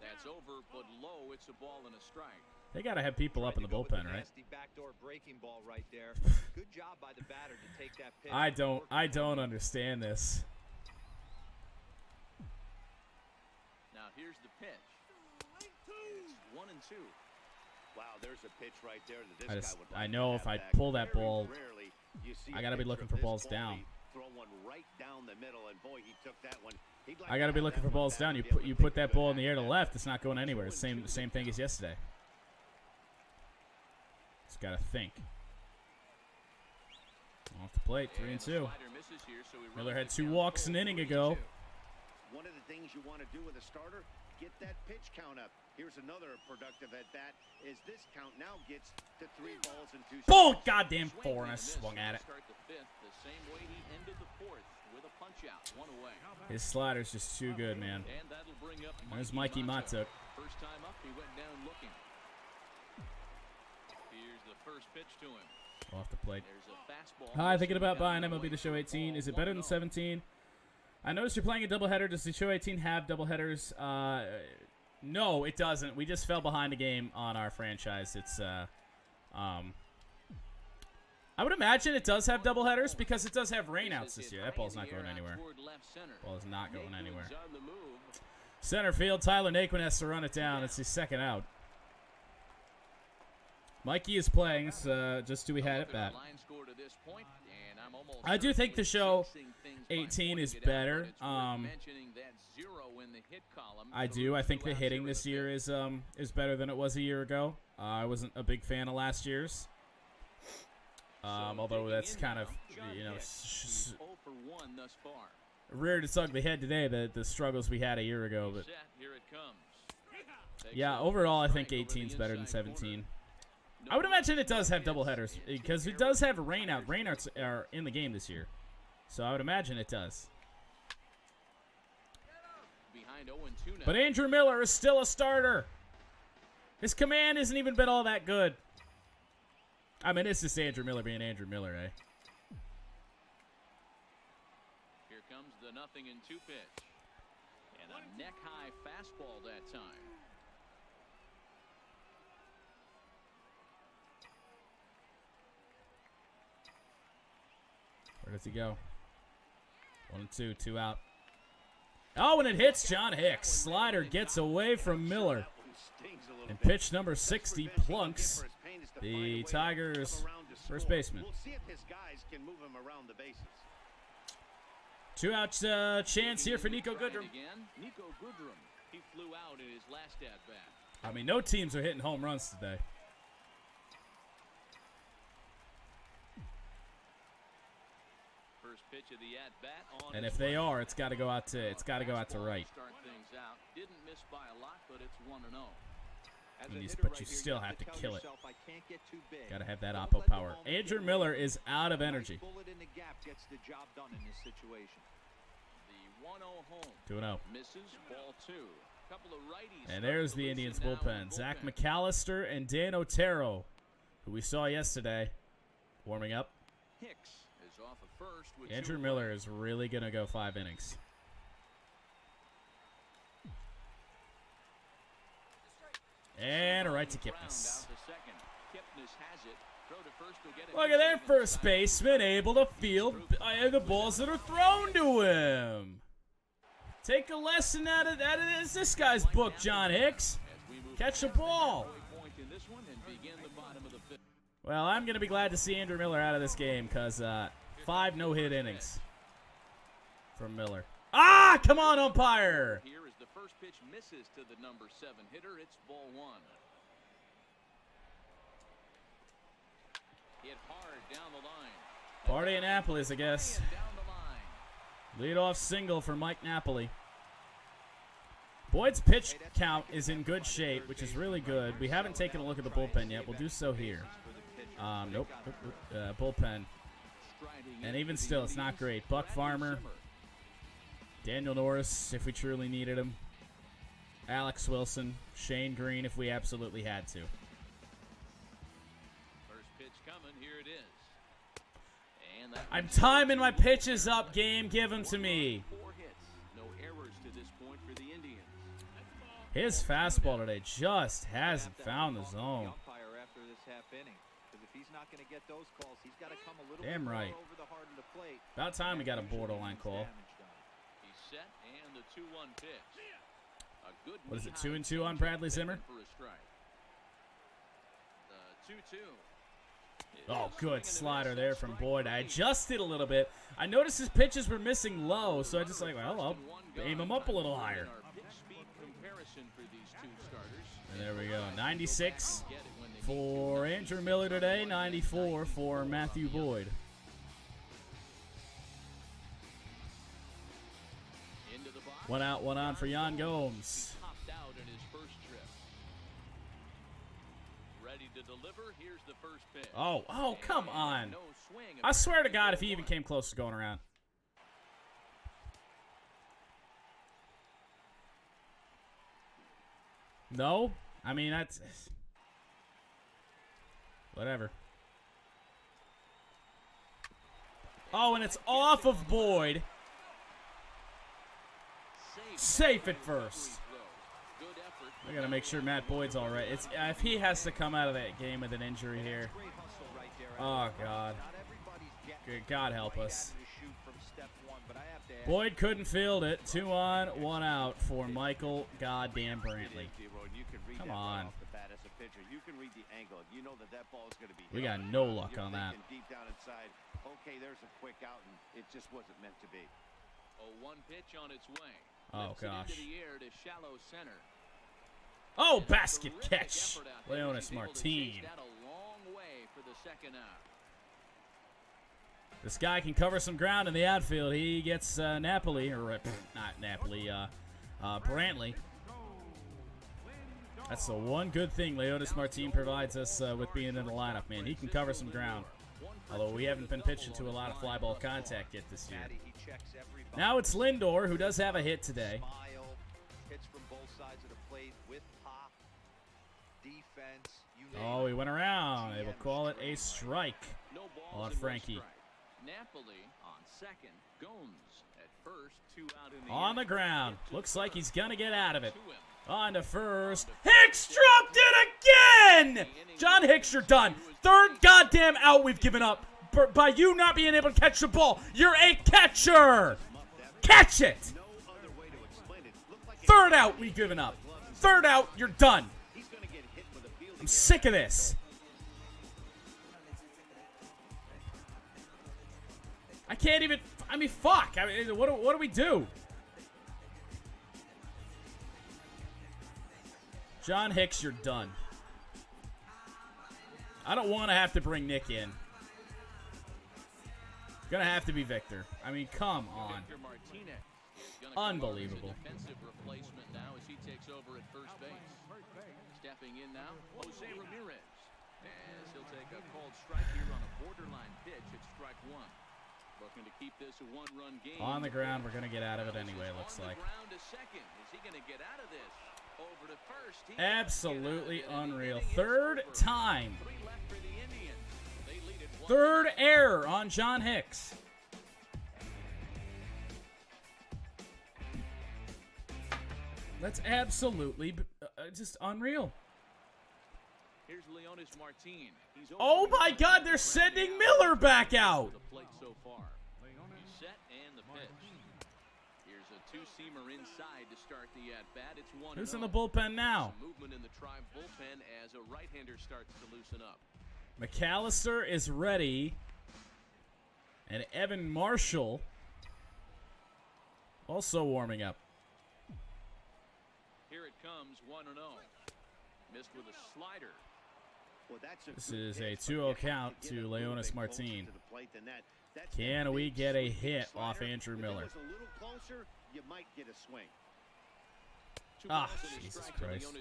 Speaker 2: That's over, but low. It's a ball and a strike.
Speaker 1: They got to have people up in the bullpen, right?
Speaker 3: Backdoor breaking ball right there. Good job by the batter to take that pitch.
Speaker 1: I don't understand this.
Speaker 2: Now here's the pitch. It's 1-2.
Speaker 4: Wow, there's a pitch right there that this guy would like
Speaker 1: I know
Speaker 4: to
Speaker 1: if
Speaker 4: have
Speaker 1: I
Speaker 4: back.
Speaker 1: pull that
Speaker 4: Very
Speaker 1: ball,
Speaker 4: rarely you see
Speaker 1: I
Speaker 4: a
Speaker 1: got to be
Speaker 4: pitcher
Speaker 1: looking
Speaker 4: of
Speaker 1: for
Speaker 4: this
Speaker 1: balls
Speaker 4: quality
Speaker 1: down.
Speaker 4: throw one right down the middle, and boy, he took that one. He'd like
Speaker 1: I got to be
Speaker 4: have
Speaker 1: looking
Speaker 4: that
Speaker 1: for
Speaker 4: one
Speaker 1: balls
Speaker 4: back
Speaker 1: down.
Speaker 4: and
Speaker 1: You
Speaker 4: be able
Speaker 1: put
Speaker 4: to
Speaker 1: you
Speaker 4: take
Speaker 1: put
Speaker 4: a
Speaker 1: that
Speaker 4: good
Speaker 1: ball in the
Speaker 4: at
Speaker 1: air to
Speaker 4: that.
Speaker 1: left, it's not going anywhere. Same thing as yesterday. Just got to think. Off the plate, 3-2. Miller had 2 walks an inning ago.
Speaker 4: One of the things you want to do with a starter, get that pitch count up. Here's another productive at bat. Is this count now gets to 3 balls and 2 strikes.
Speaker 1: Boom! Goddamn 4, and I swung at it. His slider's just too good, man. There's Mikey Matuk.
Speaker 2: First time up, he went down looking. Here's the first pitch to him.
Speaker 1: Off the plate.
Speaker 2: There's a fastball.
Speaker 1: Hi, thinking about buying MLB The Show 18. Is it better than 17? I noticed you're playing a doubleheader. Does The Show 18 have doubleheaders? No, it doesn't. We just fell behind a game on our franchise. It's I would imagine it does have doubleheaders because it does have rainouts this year. That ball's not going anywhere. Ball is not going anywhere. Center field, Tyler Naquin has to run it down. It's his second out. Mikey is playing, so just do we had it bat. I do think The Show 18 is better. I do. I think the hitting this year is better than it was a year ago. I wasn't a big fan of last year's. Although that's kind of, you know, reared its ugly head today, the struggles we had a year ago. But yeah, overall, I think 18 is better than 17. I would imagine it does have doubleheaders because it does have a rainout. Rainouts are in the game this year, so I would imagine it does. But Andrew Miller is still a starter. His command hasn't even been all that good. I mean, it's just Andrew Miller being Andrew Miller, eh?
Speaker 2: Here comes the 0-2 pitch. And a neck-high fastball that time.
Speaker 1: Where does he go? 1-2, 2 out. Oh, and it hits John Hicks. Slider gets away from Miller. And pitch number 60 plunks the Tigers' first baseman. 2-out chance here for Nico Goodrum.
Speaker 2: Nico Goodrum, he flew out in his last at-bat.
Speaker 1: I mean, no teams are hitting home runs today.
Speaker 2: First pitch of the at-bat on,
Speaker 1: and if they are, it's got to go out to right.
Speaker 2: Start things out. Didn't miss by a lot, but it's 1-0.
Speaker 1: But you still have to kill it. Got to have that oppo power. Andrew Miller is out of energy.
Speaker 2: The 1-0
Speaker 1: home. 2-0.
Speaker 2: Misses ball 2. Couple of righties.
Speaker 1: And there's the Indians bullpen. Zach McAllister and Dan Otero, who we saw yesterday, warming up.
Speaker 2: Hicks is off at first with
Speaker 1: Andrew Miller is really going to go 5 innings. And a right to Kipnis. Look at that first baseman able to field the balls that are thrown to him. Take a lesson out of this guy's book, John Hicks. Catch the ball. Well, I'm going to be glad to see Andrew Miller out of this game because 5 no-hit innings from Miller. Ah, come on, umpire.
Speaker 2: The first pitch misses to the number 7 hitter. It's ball 1. Hit hard down the line.
Speaker 1: Party in Annapolis, I guess. Leadoff single for Mike Napoli. Boyd's pitch count is in good shape, which is really good. We haven't taken a look at the bullpen yet. We'll do so here. Nope. Bullpen. And even still, it's not great. Buck Farmer. Daniel Norris, if we truly needed him. Alex Wilson. Shane Green, if we absolutely had to.
Speaker 2: First pitch coming. Here it is. And
Speaker 1: I'm timing my pitches up, game. Give them to me.
Speaker 2: 4 hits. No errors to this point for the Indians.
Speaker 1: His fastball today just hasn't found the zone.
Speaker 3: After this half inning, because if he's not going to get those calls, he's got to come a little
Speaker 1: Damn
Speaker 3: bit
Speaker 1: right.
Speaker 3: over the heart of the plate.
Speaker 1: About time we got a borderline call.
Speaker 2: He's set and the 2-1 pitch. A good
Speaker 1: What is it,
Speaker 2: knee-high
Speaker 1: 2-2 on Bradley Zimmer?
Speaker 2: for a strike. The 2-2.
Speaker 1: Oh, good slider there from Boyd. I adjusted a little bit. I noticed his pitches were missing low, so I just like, well, I'll aim him up a little higher. And there we go. 96 for Andrew Miller today. 94 for Matthew Boyd. One out, one on for Yan Gomes. Oh, come on. I swear to God, if he even came close to going around. No? I mean, that's... Whatever. Oh, and it's off of Boyd. Safe at first. We got to make sure Matt Boyd's all right. It's if he has to come out of that game with an injury here. Oh, God. Good God help us. Boyd couldn't field it. 2 on, 1 out for Michael goddamn Brantley. Come on. We got no luck on that.
Speaker 4: Okay, there's a quick out, and it just wasn't meant to be.
Speaker 2: A 1 pitch on its way.
Speaker 1: Oh, gosh.
Speaker 2: Into the air to shallow center.
Speaker 1: Oh, basket catch. Leonis Martin. This guy can cover some ground in the outfield. He gets Napoli, or not Napoli, Brantley. That's the one good thing Leonis Martin provides us with being in the lineup, man. He can cover some ground. Although we haven't been pitching to a lot of fly ball contact yet this year. Now it's Lindor, who does have a hit today. Oh, he went around. They will call it a strike on Frankie.
Speaker 2: Napoli on second, Gomes at first, 2 out in the
Speaker 1: on the ground. Looks like he's going to get out of it. On to first. Hicks dropped it again! John Hicks, you're done. 3rd goddamn out we've given up by you not being able to catch the ball. You're a catcher! Catch it! 3rd out we've given up. 3rd out, you're done. I'm sick of this. I can't even, I mean, fuck. I mean, what do we do? John Hicks, you're done. I don't want to have to bring Nick in. Gonna have to be Victor. I mean, come on. Unbelievable.
Speaker 2: Stepping in now, Jose Ramirez. As he'll take a called strike here on a borderline pitch at strike 1. Looking to keep this a 1-run game.
Speaker 1: On the ground, we're gonna get out of it anyway, looks like.
Speaker 2: Ground to second. Is he gonna get out of this? Over to first.
Speaker 1: Absolutely unreal. 3rd time.
Speaker 2: 3 left for the Indians. They lead it
Speaker 1: 3rd error on John Hicks. That's absolutely just unreal.
Speaker 2: Here's Leonis Martin.
Speaker 1: Oh my God, they're sending Miller back out.
Speaker 2: The plate so far. He's set and the pitch. Here's a 2-seamer inside to start the at-bat. It's 1-0.
Speaker 1: Who's in the bullpen now?
Speaker 2: Movement in the Tribe bullpen as a right-hander starts to loosen up.
Speaker 1: McAllister is ready. And Evan Marshall also warming up.
Speaker 2: Here it comes, 1-0. Missed with a slider.
Speaker 4: Well,
Speaker 1: this is a 2-0 count to Leonis Martin. Can we get a hit off Andrew Miller?
Speaker 4: You might get a swing.
Speaker 1: Ah, Jesus Christ.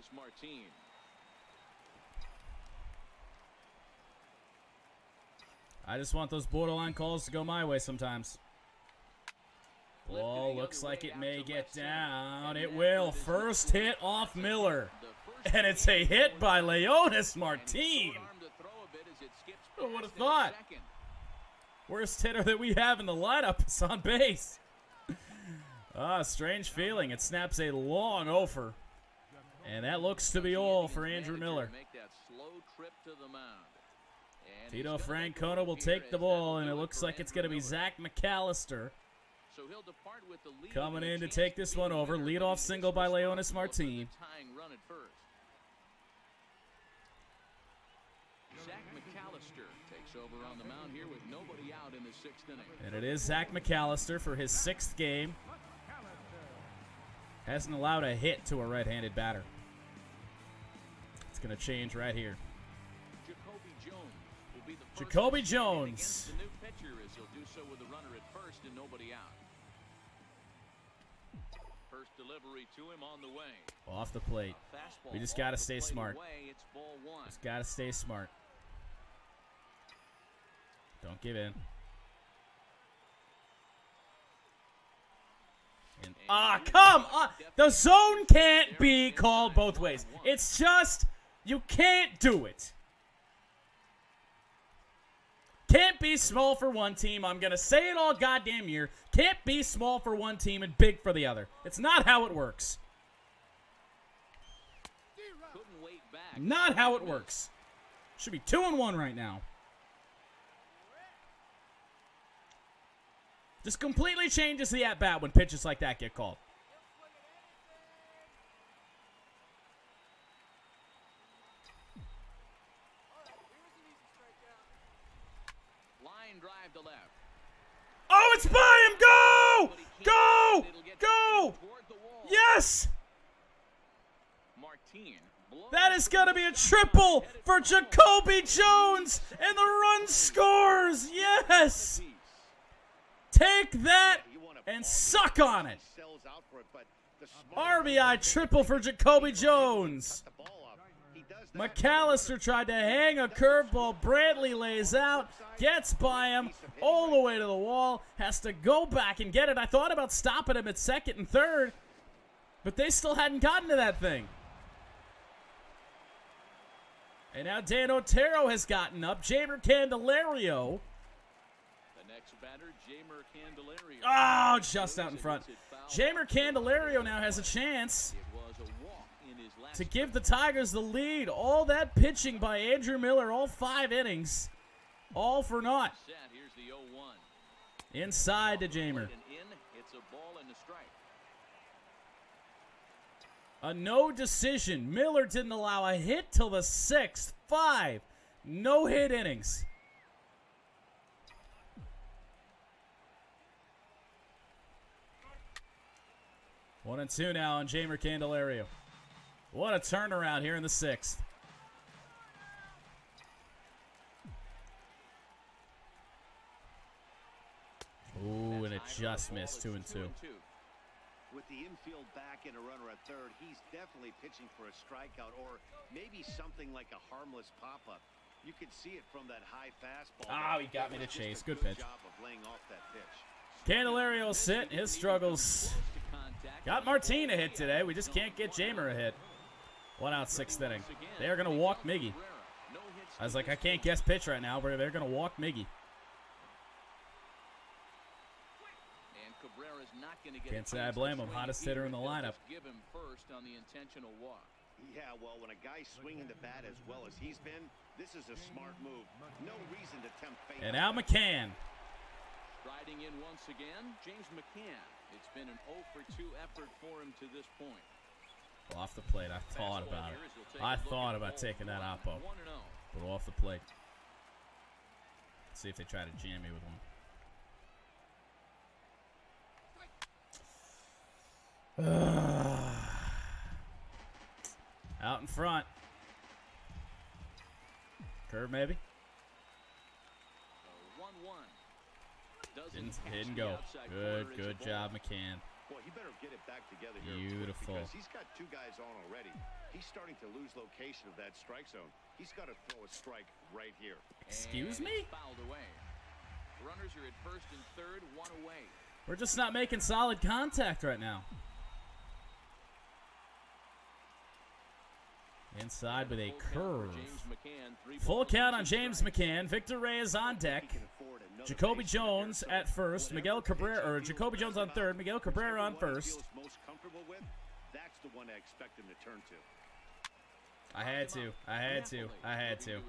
Speaker 1: I just want those borderline calls to go my way sometimes. Ball looks like it may get down. It will. First hit off Miller. And it's a hit by Leonis Martin. Who would have thought? Worst hitter that we have in the lineup is on base. Ah, strange feeling. It snaps a long offer. And that looks to be all for Andrew Miller.
Speaker 2: Make that slow trip to the mound. And
Speaker 1: Tito
Speaker 2: he's gonna make
Speaker 1: Francona
Speaker 2: room
Speaker 1: will
Speaker 2: here
Speaker 1: take
Speaker 2: as
Speaker 1: the
Speaker 2: that
Speaker 1: ball,
Speaker 2: will
Speaker 1: and
Speaker 2: do
Speaker 1: it
Speaker 2: it
Speaker 1: looks
Speaker 2: for
Speaker 1: like it's
Speaker 2: Andrew
Speaker 1: going to be
Speaker 2: Miller.
Speaker 1: Zach McAllister
Speaker 2: So he'll depart with the lead
Speaker 1: coming
Speaker 2: and a
Speaker 1: in to
Speaker 2: chance
Speaker 1: take this
Speaker 2: be
Speaker 1: one
Speaker 2: the
Speaker 1: over.
Speaker 2: winner,
Speaker 1: Leadoff
Speaker 2: but he
Speaker 1: single
Speaker 2: is
Speaker 1: by Leonis
Speaker 2: responsible for the
Speaker 1: Martin.
Speaker 2: tying run at first. Zach McAllister takes over on the mound here with nobody out in the 6th inning.
Speaker 1: And it is Zach McAllister for his 6th game. Hasn't allowed a hit to a right-handed batter. It's going to change right here.
Speaker 2: Jacoby Jones will be the first
Speaker 1: Jacoby
Speaker 2: to stand in
Speaker 1: Jones.
Speaker 2: against the new pitcher as he'll do so with a runner at first and nobody out. First delivery to him on the way.
Speaker 1: Off the plate.
Speaker 2: Fastball
Speaker 1: We just
Speaker 2: off
Speaker 1: got to
Speaker 2: the
Speaker 1: stay
Speaker 2: plate
Speaker 1: smart.
Speaker 2: away. It's ball 1.
Speaker 1: Just got to stay smart. Don't give in. Come on! The zone can't be called both ways. It's just, you can't do it. Can't be small for one team. I'm going to say it all goddamn year. Can't be small for one team and big for the other. It's not how it works.
Speaker 2: Couldn't wait back.
Speaker 1: Not how it works. Should be 2-1 right now. Just completely changes the at-bat when pitches like that get called.
Speaker 2: Line drive to left.
Speaker 1: Oh, it's by him! Go!
Speaker 2: But he can't
Speaker 1: Go!
Speaker 2: get it. It'll get
Speaker 1: Go!
Speaker 2: toward the wall.
Speaker 1: Yes!
Speaker 2: Martin blows
Speaker 1: That is going to be a
Speaker 2: through.
Speaker 1: triple
Speaker 2: Headed
Speaker 1: for
Speaker 2: home.
Speaker 1: Jacoby Jones, and the run scores! Yes! Take that and suck on it. RBI triple for Jacoby Jones. McAllister tried to hang a curveball. Brantley lays out, gets by him all the way to the wall, has to go back and get it. I thought about stopping him at 2nd and 3rd, but they still hadn't gotten to that thing. And now Dan Otero has gotten up. Jamer Candelario.
Speaker 2: The next batter, Jamer Candelario.
Speaker 1: Oh, just out in front. Jamer Candelario now has a chance
Speaker 2: It was a walk in his last
Speaker 1: to give the Tigers the lead. All that pitching by Andrew Miller, all 5 innings, all for naught.
Speaker 2: set. Here's the 0-1.
Speaker 1: Inside to Jamer.
Speaker 2: And in, it's a ball and a strike.
Speaker 1: A no decision. Miller didn't allow a hit till the 6th. 5 no-hit innings. One and two now on Jamer Candelario. What a turnaround here in the 6th. Ooh, and it just missed. 2 and 2.
Speaker 4: With the infield back and a runner at 3rd, he's definitely pitching for a strikeout or maybe something like a harmless pop-up. You could see it from that high fastball.
Speaker 1: Oh, he got me to chase. Good pitch.
Speaker 4: Job of laying off that pitch.
Speaker 1: Candelario sit. His struggles. Got Martin a hit today. We just can't get Jamer a hit. 1 out, 6th inning. They are going to walk Miggy. I was like, I can't guess pitch right now, but they're going to walk Miggy. Can't say I blame him. Hottest hitter in the lineup.
Speaker 2: Give him first on the intentional walk.
Speaker 4: Yeah, well, when a guy's swinging the bat as well as he's been, this is a smart move. No reason to tempt fate.
Speaker 1: And now McCann.
Speaker 2: Striding in once again, James McCann. It's been an 0 for 2 effort for him to this point.
Speaker 1: Well, off the plate. I thought about it. I thought about taking that oppo.
Speaker 2: 1-0.
Speaker 1: But off the plate. Let's see if they try to jam me with one. Out in front. Curve maybe.
Speaker 2: 1-1.
Speaker 1: Didn't go. Good job, McCann.
Speaker 4: Boy, he better get it back together here.
Speaker 1: Beautiful.
Speaker 4: Because he's got 2 guys on already. He's starting to lose location of that strike zone. He's got to throw a strike right here.
Speaker 1: Excuse
Speaker 2: And
Speaker 1: me?
Speaker 2: it's fouled away. Runners are at 1st and 3rd, 1 away.
Speaker 1: We're just not making solid contact right now. Inside with a curve. Full count on James McCann. Victor Reyes on deck. Jacoby Jones at first. Miguel Cabrera, or Jacoby Jones on 3rd. Miguel Cabrera on 1st.
Speaker 4: one I expect him to turn to.
Speaker 1: I had to.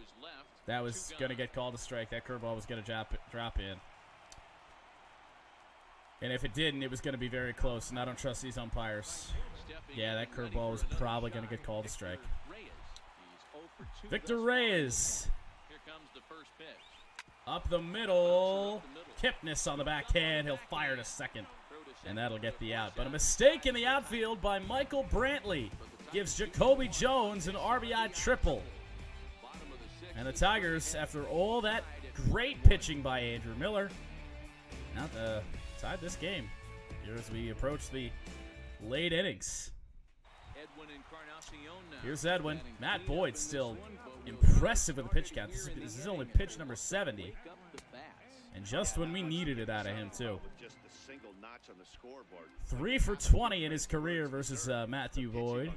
Speaker 1: That was going to get called a strike. That curveball was going to drop in. And if it didn't, it was going to be very close, and I don't trust these umpires. Yeah, that curveball was probably going to get called a strike. Victor Reyes.
Speaker 2: Here comes the first pitch.
Speaker 1: Up the middle. Kipnis on the backhand. He'll fire to second, and that'll get the out. But a mistake in the outfield by Michael Brantley gives Jacoby Jones an RBI triple. And the Tigers, after all that great pitching by Andrew Miller, now tied this game here as we approach the late innings. Here's Edwin. Matt Boyd still impressive with the pitch count. This is only pitch number 70. And just when we needed it out of him, too. 3 for 20 in his career versus Matthew Boyd.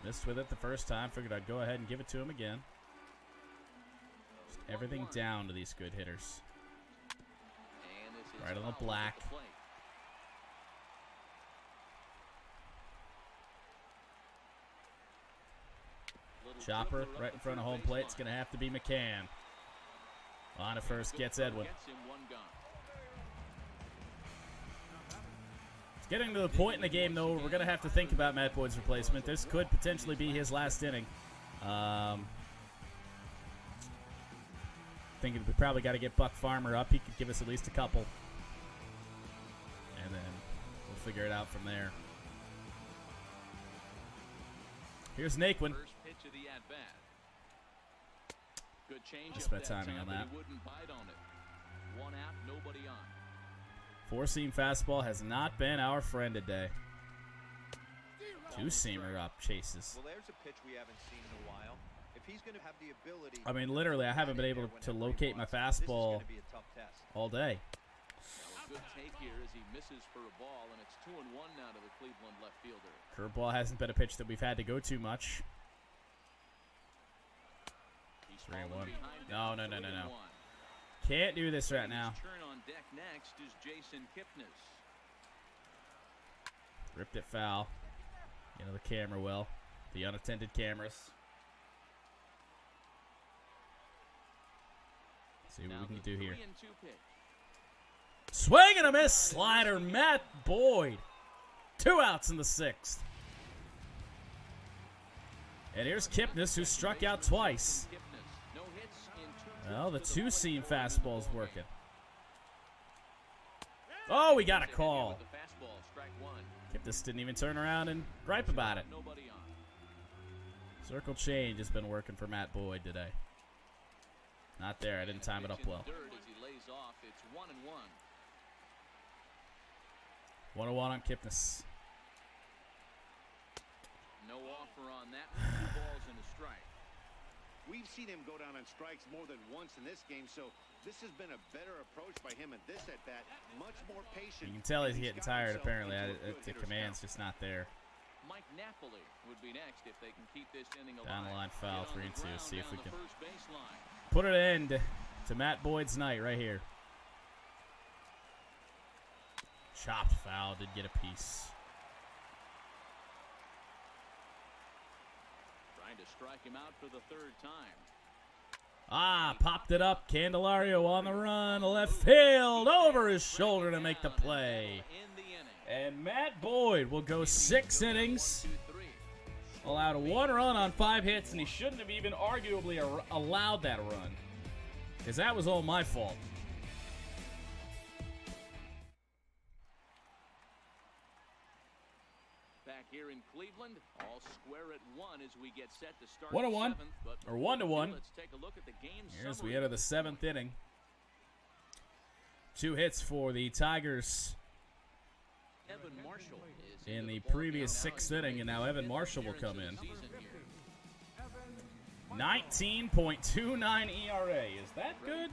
Speaker 1: Missed with it the first time. Figured I'd go ahead and give it to him again. Just everything down to these good hitters. Right on the black. Chopper right in front of home plate. It's going to have to be McCann. On to first, gets Edwin. It's getting to the point in the game, though, we're going to have to think about Matt Boyd's replacement. This could potentially be his last inning. Thinking we probably got to get Buck Farmer up. He could give us at least a couple. And then we'll figure it out from there. Here's Naquin.
Speaker 2: First pitch of the at-bat. Good change.
Speaker 1: Just about timing on that.
Speaker 2: Wouldn't bite on it. One out, nobody on.
Speaker 1: Four-seam fastball has not been our friend today. Two-seamer up chases.
Speaker 3: Well, there's a pitch we haven't seen in a while. If he's going to have the ability,
Speaker 1: I mean, literally, I haven't been able to locate my fastball all day.
Speaker 2: Good take here as he misses for a ball, and it's 2-1 now to the Cleveland left fielder.
Speaker 1: Curveball hasn't been a pitch that we've had to go too much. 3-1. No. Can't do this right now.
Speaker 2: Turn on deck next is Jason Kipnis.
Speaker 1: Ripped it foul. You know the camera well. The unattended cameras. See what we can do here. Swing and a miss. Slider. Matt Boyd. 2 outs in the 6th. And here's Kipnis, who struck out twice. Well, the two-seam fastball's working. Oh, we got a call. Kipnis didn't even turn around and gripe about it. Circle change has been working for Matt Boyd today. Not there. I didn't time it up well. 1-1 on Kipnis.
Speaker 2: No offer on that. 2 balls and a strike.
Speaker 4: We've seen him go down on strikes more than once in this game, so this has been a better approach by him at this at-bat. Much more patient.
Speaker 1: You can tell he's getting tired, apparently. The command's just not there.
Speaker 2: Mike Napoli would be next if they can keep this inning alive.
Speaker 1: Down the line foul, 3-2. See if we can put an end to Matt Boyd's night right here. Chopped foul, did get a piece.
Speaker 2: Trying to strike him out for the 3rd time.
Speaker 1: Popped it up. Candelario on the run. Left field. Over his shoulder to make the play. And Matt Boyd will go 6 innings. Allowed 1 run on 5 hits, and he shouldn't have even arguably allowed that run. Because that was all my fault.
Speaker 2: Back here in Cleveland, all square at 1 as we get set to start
Speaker 1: 1-1 or 1-1.
Speaker 2: Let's take a look at the game.
Speaker 1: Here's we enter the 7th inning. 2 hits for the Tigers
Speaker 2: Evan Marshall is
Speaker 1: in the previous 6th inning, and now Evan Marshall will come in. 19.29 ERA. Is that good?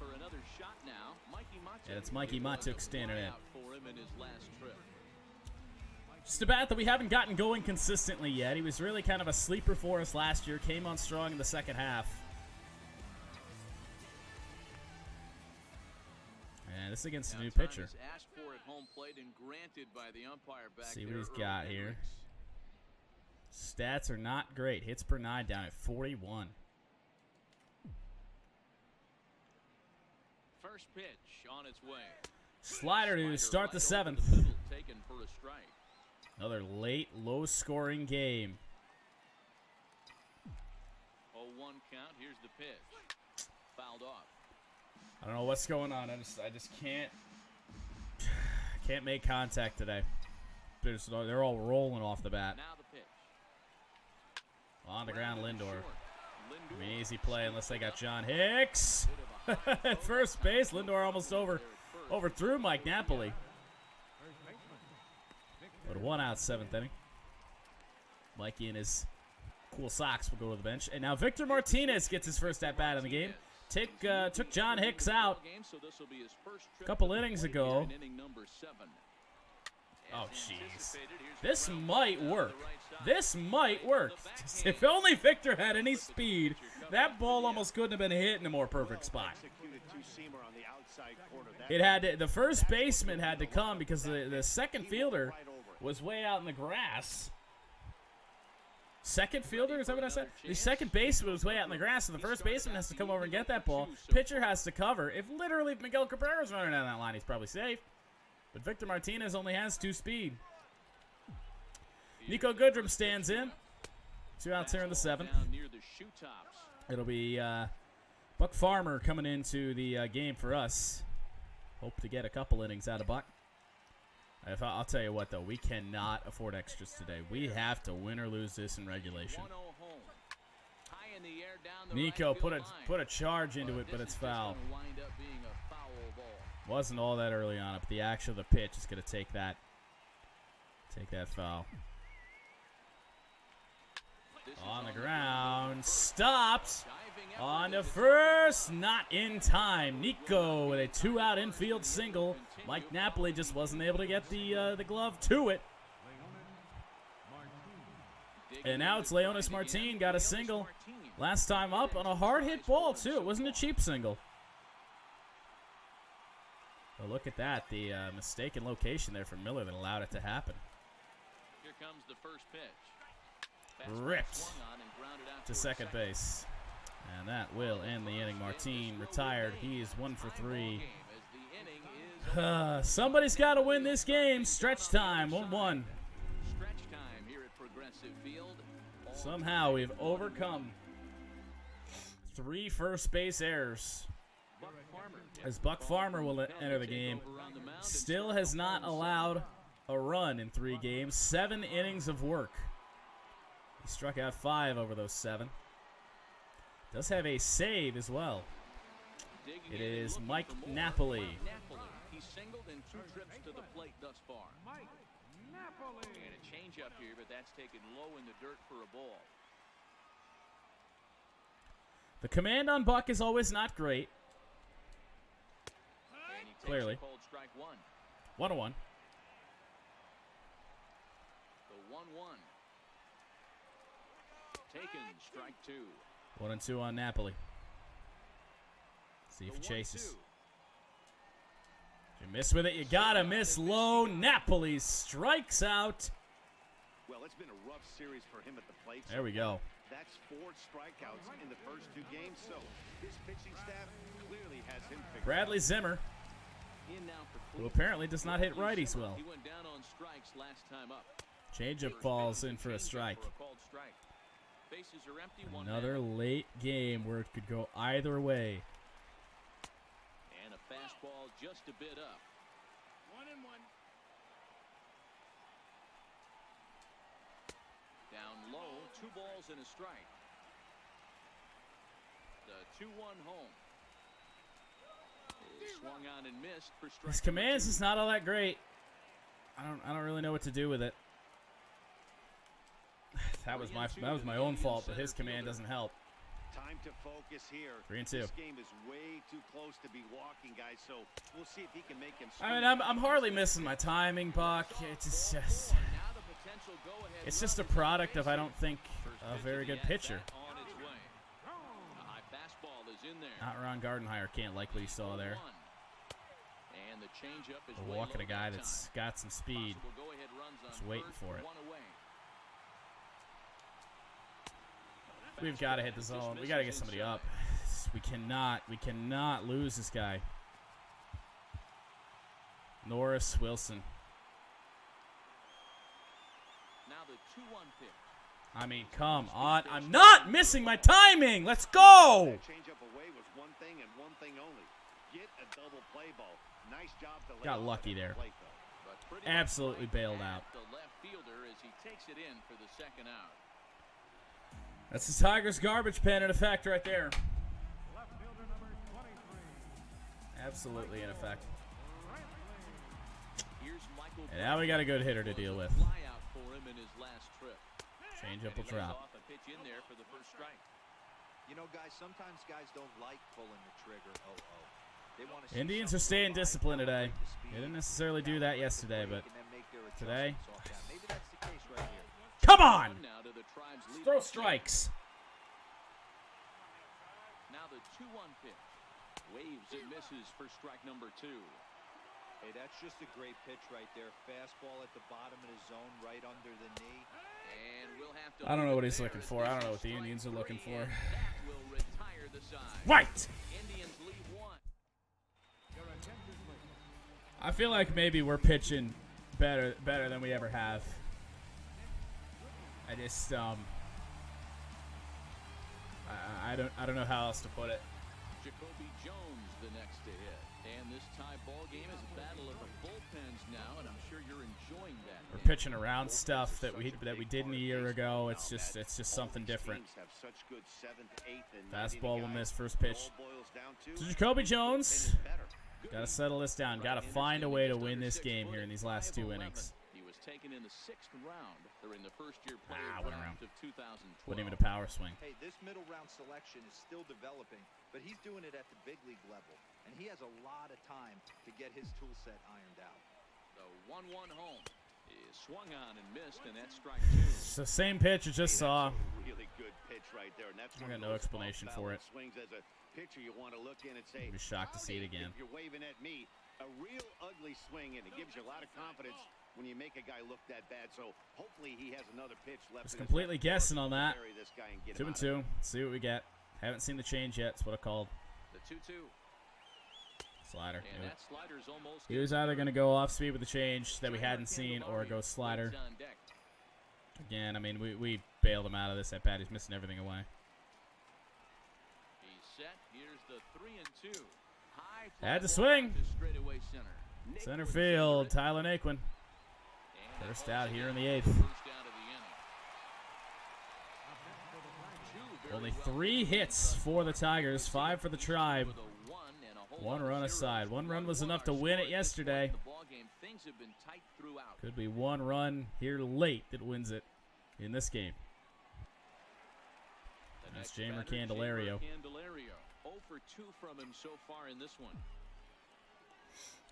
Speaker 1: And it's Mikey Matuk standing in. Just a bat that we haven't gotten going consistently yet. He was really kind of a sleeper for us last year. Came on strong in the 2nd half. And This is against a
Speaker 2: Now,
Speaker 1: new
Speaker 2: time
Speaker 1: pitcher.
Speaker 2: is asked for at home plate and granted by the umpire back
Speaker 1: See what
Speaker 2: there,
Speaker 1: he's
Speaker 2: Earl
Speaker 1: got here.
Speaker 2: Hendricks.
Speaker 1: Stats are not great. Hits per 9 down at 41.
Speaker 2: First pitch on its way.
Speaker 1: Slider to start the
Speaker 2: right over
Speaker 1: 7th.
Speaker 2: the middle, taken for a strike.
Speaker 1: Another late, low-scoring game.
Speaker 2: 0-1 count. Here's the pitch. Fouled off.
Speaker 1: I don't know what's going on. I just can't make contact today. They're all rolling off the bat.
Speaker 2: Now the pitch.
Speaker 1: On the ground, Lindor.
Speaker 2: Short.
Speaker 1: I mean, easy play unless they got John Hicks. At first base, Lindor almost overthrew Mike Napoli. But 1 out, 7th inning. Mikey and his cool socks will go to the bench. And now Victor Martinez gets his first at-bat in the game. Took John Hicks out a couple innings ago. Oh, jeez. This might work. This might work. If only Victor had any speed, that ball almost couldn't have been hit in a more perfect spot. The first baseman had to come because the second fielder was way out in the grass. Second fielder? Is that what I said? The second baseman was way out in the grass, so the first baseman has to come over and get that ball. Pitcher has to cover. If Miguel Cabrera's running down that line, he's probably safe. But Victor Martinez only has 2 speed. Nico Goodrum stands in. 2 outs here in the 7th. It'll be Buck Farmer coming into the game for us. Hope to get a couple innings out of Buck. I'll tell you what, though, we cannot afford extras today. We have to win or lose this in regulation. Nico put a charge into it, but it's foul. Wasn't all that early on, but the action of the pitch is going to take that foul. On the ground, stopped. On to first, not in time. Nico with a 2-out infield single. Mike Napoli just wasn't able to get the glove to it. And now it's Leonis Martin, got a single. Last time up on a hard-hit ball, too. It wasn't a cheap single. But look at that, the mistaken location there from Miller that allowed it to happen.
Speaker 2: Here comes the first pitch.
Speaker 1: Ripped to second base. And that will end the inning. Martin retired. He is 1 for 3. Somebody's got to win this game. Stretch time, 1-1. Somehow we've overcome 3 first base errors. As Buck Farmer will enter the game. Still has not allowed a run in 3 games. 7 innings of work. He struck out 5 over those 7. Does have a save as well. It is Mike Napoli.
Speaker 2: He's singled in 2 trips to the plate thus far. And a change up here, but that's taken low in the dirt for a ball.
Speaker 1: The command on Buck is always not great. Clearly. 1-1.
Speaker 2: The 1-1. 'Taken, strike 2.
Speaker 1: 1-2 on Napoli. See if he chases. If you miss with it, you gotta miss low. Napoli strikes out.
Speaker 4: Well, it's been a rough series for him at the plate.
Speaker 1: There we go.
Speaker 4: That's 4 strikeouts in the first 2 games, so his pitching staff clearly has him figured.
Speaker 1: Bradley Zimmer, who apparently does not hit righties well.
Speaker 2: He went down on strikes last time up.
Speaker 1: Changeup falls in for a strike.
Speaker 2: Bases are empty.
Speaker 1: Another late game where it could go either way.
Speaker 2: And a fastball just a bit up. 1-1. Down low, 2 balls and a strike. The 2-1 home. Swung on and missed for strike.
Speaker 1: His commands is not all that great. I don't really know what to do with it. That was my own fault, but his command doesn't help.
Speaker 4: Time to focus here.
Speaker 1: 3-2.
Speaker 4: This game is way too close to be walking, guys, so we'll see if he can make him.
Speaker 1: I mean, I'm hardly missing my timing, Buck. It's just a product of, I don't think, a very good pitcher. Not Ron Gardenhire can't like what he saw there.
Speaker 2: And the changeup is
Speaker 1: We're walking a guy that's got some speed. Just waiting for it. We've got to hit the zone. We got to get somebody up. We cannot lose this guy. Norris Wilson.
Speaker 2: Now the 2-1 pitch.
Speaker 1: I mean, come on. I'm not missing my timing. Let's go.
Speaker 4: Change up away was one thing and one thing only. Get a double play ball. Nice job to lay
Speaker 1: Got
Speaker 4: off
Speaker 1: lucky
Speaker 4: at the
Speaker 1: there.
Speaker 4: plate, though.
Speaker 1: Absolutely bailed out.
Speaker 2: The left fielder as he takes it in for the second out.
Speaker 1: That's the Tigers' garbage pen in effect right there. Absolutely in effect.
Speaker 2: Here's Michael.
Speaker 1: And now we got a good hitter to deal with.
Speaker 2: Fly out for him in his last trip.
Speaker 1: Changeup will
Speaker 2: And he lays
Speaker 1: drop.
Speaker 2: off a pitch in there for the first strike.
Speaker 3: You know, guys, sometimes guys don't like pulling the trigger. They want to
Speaker 1: Indians are staying disciplined today. They didn't necessarily do that yesterday, but today.
Speaker 3: Maybe that's the case right here.
Speaker 1: Come on!
Speaker 2: Now to the Tribe's lead.
Speaker 1: Throw strikes.
Speaker 2: Now the 2-1 pitch. Waves and misses for strike number 2.
Speaker 3: Hey, that's just a great pitch right there. Fastball at the bottom of the zone, right under the knee.
Speaker 2: And we'll have to
Speaker 1: I don't know what he's looking for. I don't know what the Indians are looking for.
Speaker 2: That will retire the side.
Speaker 1: Right!
Speaker 2: Indians lead 1.
Speaker 1: I feel like maybe we're pitching better than we ever have. I just I don't know how else to put it.
Speaker 2: Jacoby Jones the next to hit. And this tie ball game is a battle of the bullpens now, and I'm sure you're enjoying that.
Speaker 1: We're pitching around stuff that we didn't a year ago. It's just something different. Fastball will miss first pitch to Jacoby Jones. Got to settle this down. Got to find a way to win this game here in these last 2 innings.
Speaker 2: He was taken in the 6th round during the first-year
Speaker 1: went around.
Speaker 2: playoff of 2012.
Speaker 1: Wasn't even a power swing.
Speaker 3: Hey, this middle round selection is still developing, but he's doing it at the big league level, and he has a lot of time to get his tool set ironed out.
Speaker 2: The 1-1 home is swung on and missed, and that's strike 2.
Speaker 1: It's the same pitch you just saw.
Speaker 4: Really good pitch right there, and that's
Speaker 1: I got no explanation for it.
Speaker 4: swings as a pitcher you want to look in and say,
Speaker 1: I'd be shocked to see it again.
Speaker 4: If you're waving at me, a real ugly swing, and it gives you a lot of confidence when you make a guy look that bad. So hopefully he has another pitch left.
Speaker 1: Just completely guessing on that. 2 and 2. See what we get. Haven't seen the change yet. That's what I called.
Speaker 2: The 2-2.
Speaker 1: Slider.
Speaker 2: And that slider's almost
Speaker 1: He was either going to go off speed with the change that we hadn't seen or go slider.
Speaker 2: on deck.
Speaker 1: Again, I mean, we bailed him out of this at bat. He's missing everything away.
Speaker 2: He's set. Here's the 3-2. High fly
Speaker 1: Had to
Speaker 2: ball
Speaker 1: swing.
Speaker 2: out to straightaway center.
Speaker 1: Center field, Tyler Naquin.
Speaker 2: And
Speaker 1: First
Speaker 2: that
Speaker 1: out
Speaker 2: ball's
Speaker 1: here in
Speaker 2: in.
Speaker 1: the 8th.
Speaker 2: First out of the inning. Two very
Speaker 1: Only
Speaker 2: well
Speaker 1: 3 hits for the Tigers, 5 for the Tribe.
Speaker 2: with a 1 and a whole
Speaker 1: 1
Speaker 2: lot of
Speaker 1: run
Speaker 2: zeros.
Speaker 1: aside. 1 run was
Speaker 2: Won
Speaker 1: enough
Speaker 2: our
Speaker 1: to win
Speaker 2: score
Speaker 1: it
Speaker 2: at this
Speaker 1: yesterday.
Speaker 2: point in the ballgame. Things have been tight throughout.
Speaker 1: Could be 1 run here late that wins it in this game.
Speaker 2: The
Speaker 1: That's
Speaker 2: next
Speaker 1: Jamer
Speaker 2: batter,
Speaker 1: Candelario.
Speaker 2: Candelario. 0 for 2 from him so far in this one.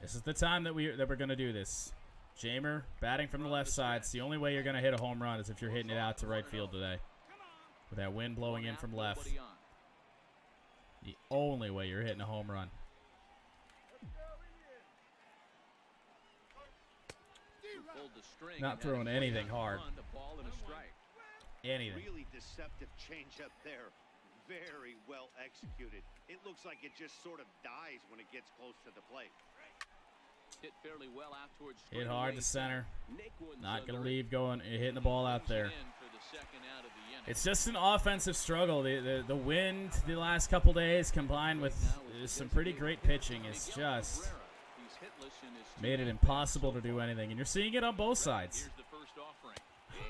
Speaker 1: This is the time that we're going to do this. Jamer batting from the left side. It's the only way you're going to hit a home run is if you're hitting it out to right field today. With that wind blowing in from left.
Speaker 2: Nobody on.
Speaker 1: The only way you're hitting a home run.
Speaker 2: Pulled the string
Speaker 1: Not
Speaker 2: and
Speaker 1: throwing
Speaker 2: had a
Speaker 1: anything
Speaker 2: swing on
Speaker 1: hard.
Speaker 2: one, a ball and a strike.
Speaker 1: Anything.
Speaker 4: Really deceptive changeup there. Very well executed. It looks like it just sort of dies when it gets close to the plate.
Speaker 2: Hit fairly well out towards
Speaker 1: Hit hard to center.
Speaker 2: Naquin's
Speaker 1: Not going to
Speaker 2: under it.
Speaker 1: leave going, hitting the ball out there.
Speaker 2: In for the second out of the inning.
Speaker 1: It's just an offensive struggle. The wind the last couple days combined with some pretty great pitching is just
Speaker 2: He's hitless in his
Speaker 1: made it
Speaker 2: 2
Speaker 1: impossible to do anything. And you're seeing it on both sides.
Speaker 2: Here's the first offering.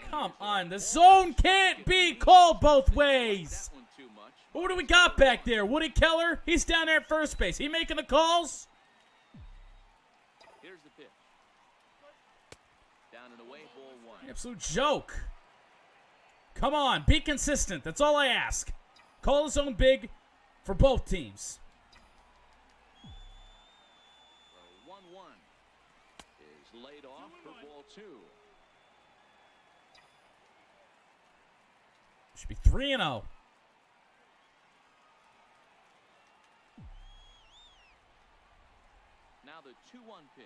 Speaker 1: Come on, the zone can't be called both ways.
Speaker 2: That one too much.
Speaker 1: What do we got back there? Woody Keller? He's down there at first base. He making the calls?
Speaker 2: Here's the pitch. Down and away, ball 1.
Speaker 1: Absolute joke. Come on, be consistent. That's all I ask. Call the zone big for both teams.
Speaker 2: The 1-1 is laid off for ball 2.
Speaker 1: Should be 3-0.
Speaker 2: Now Now the 2-1 pitch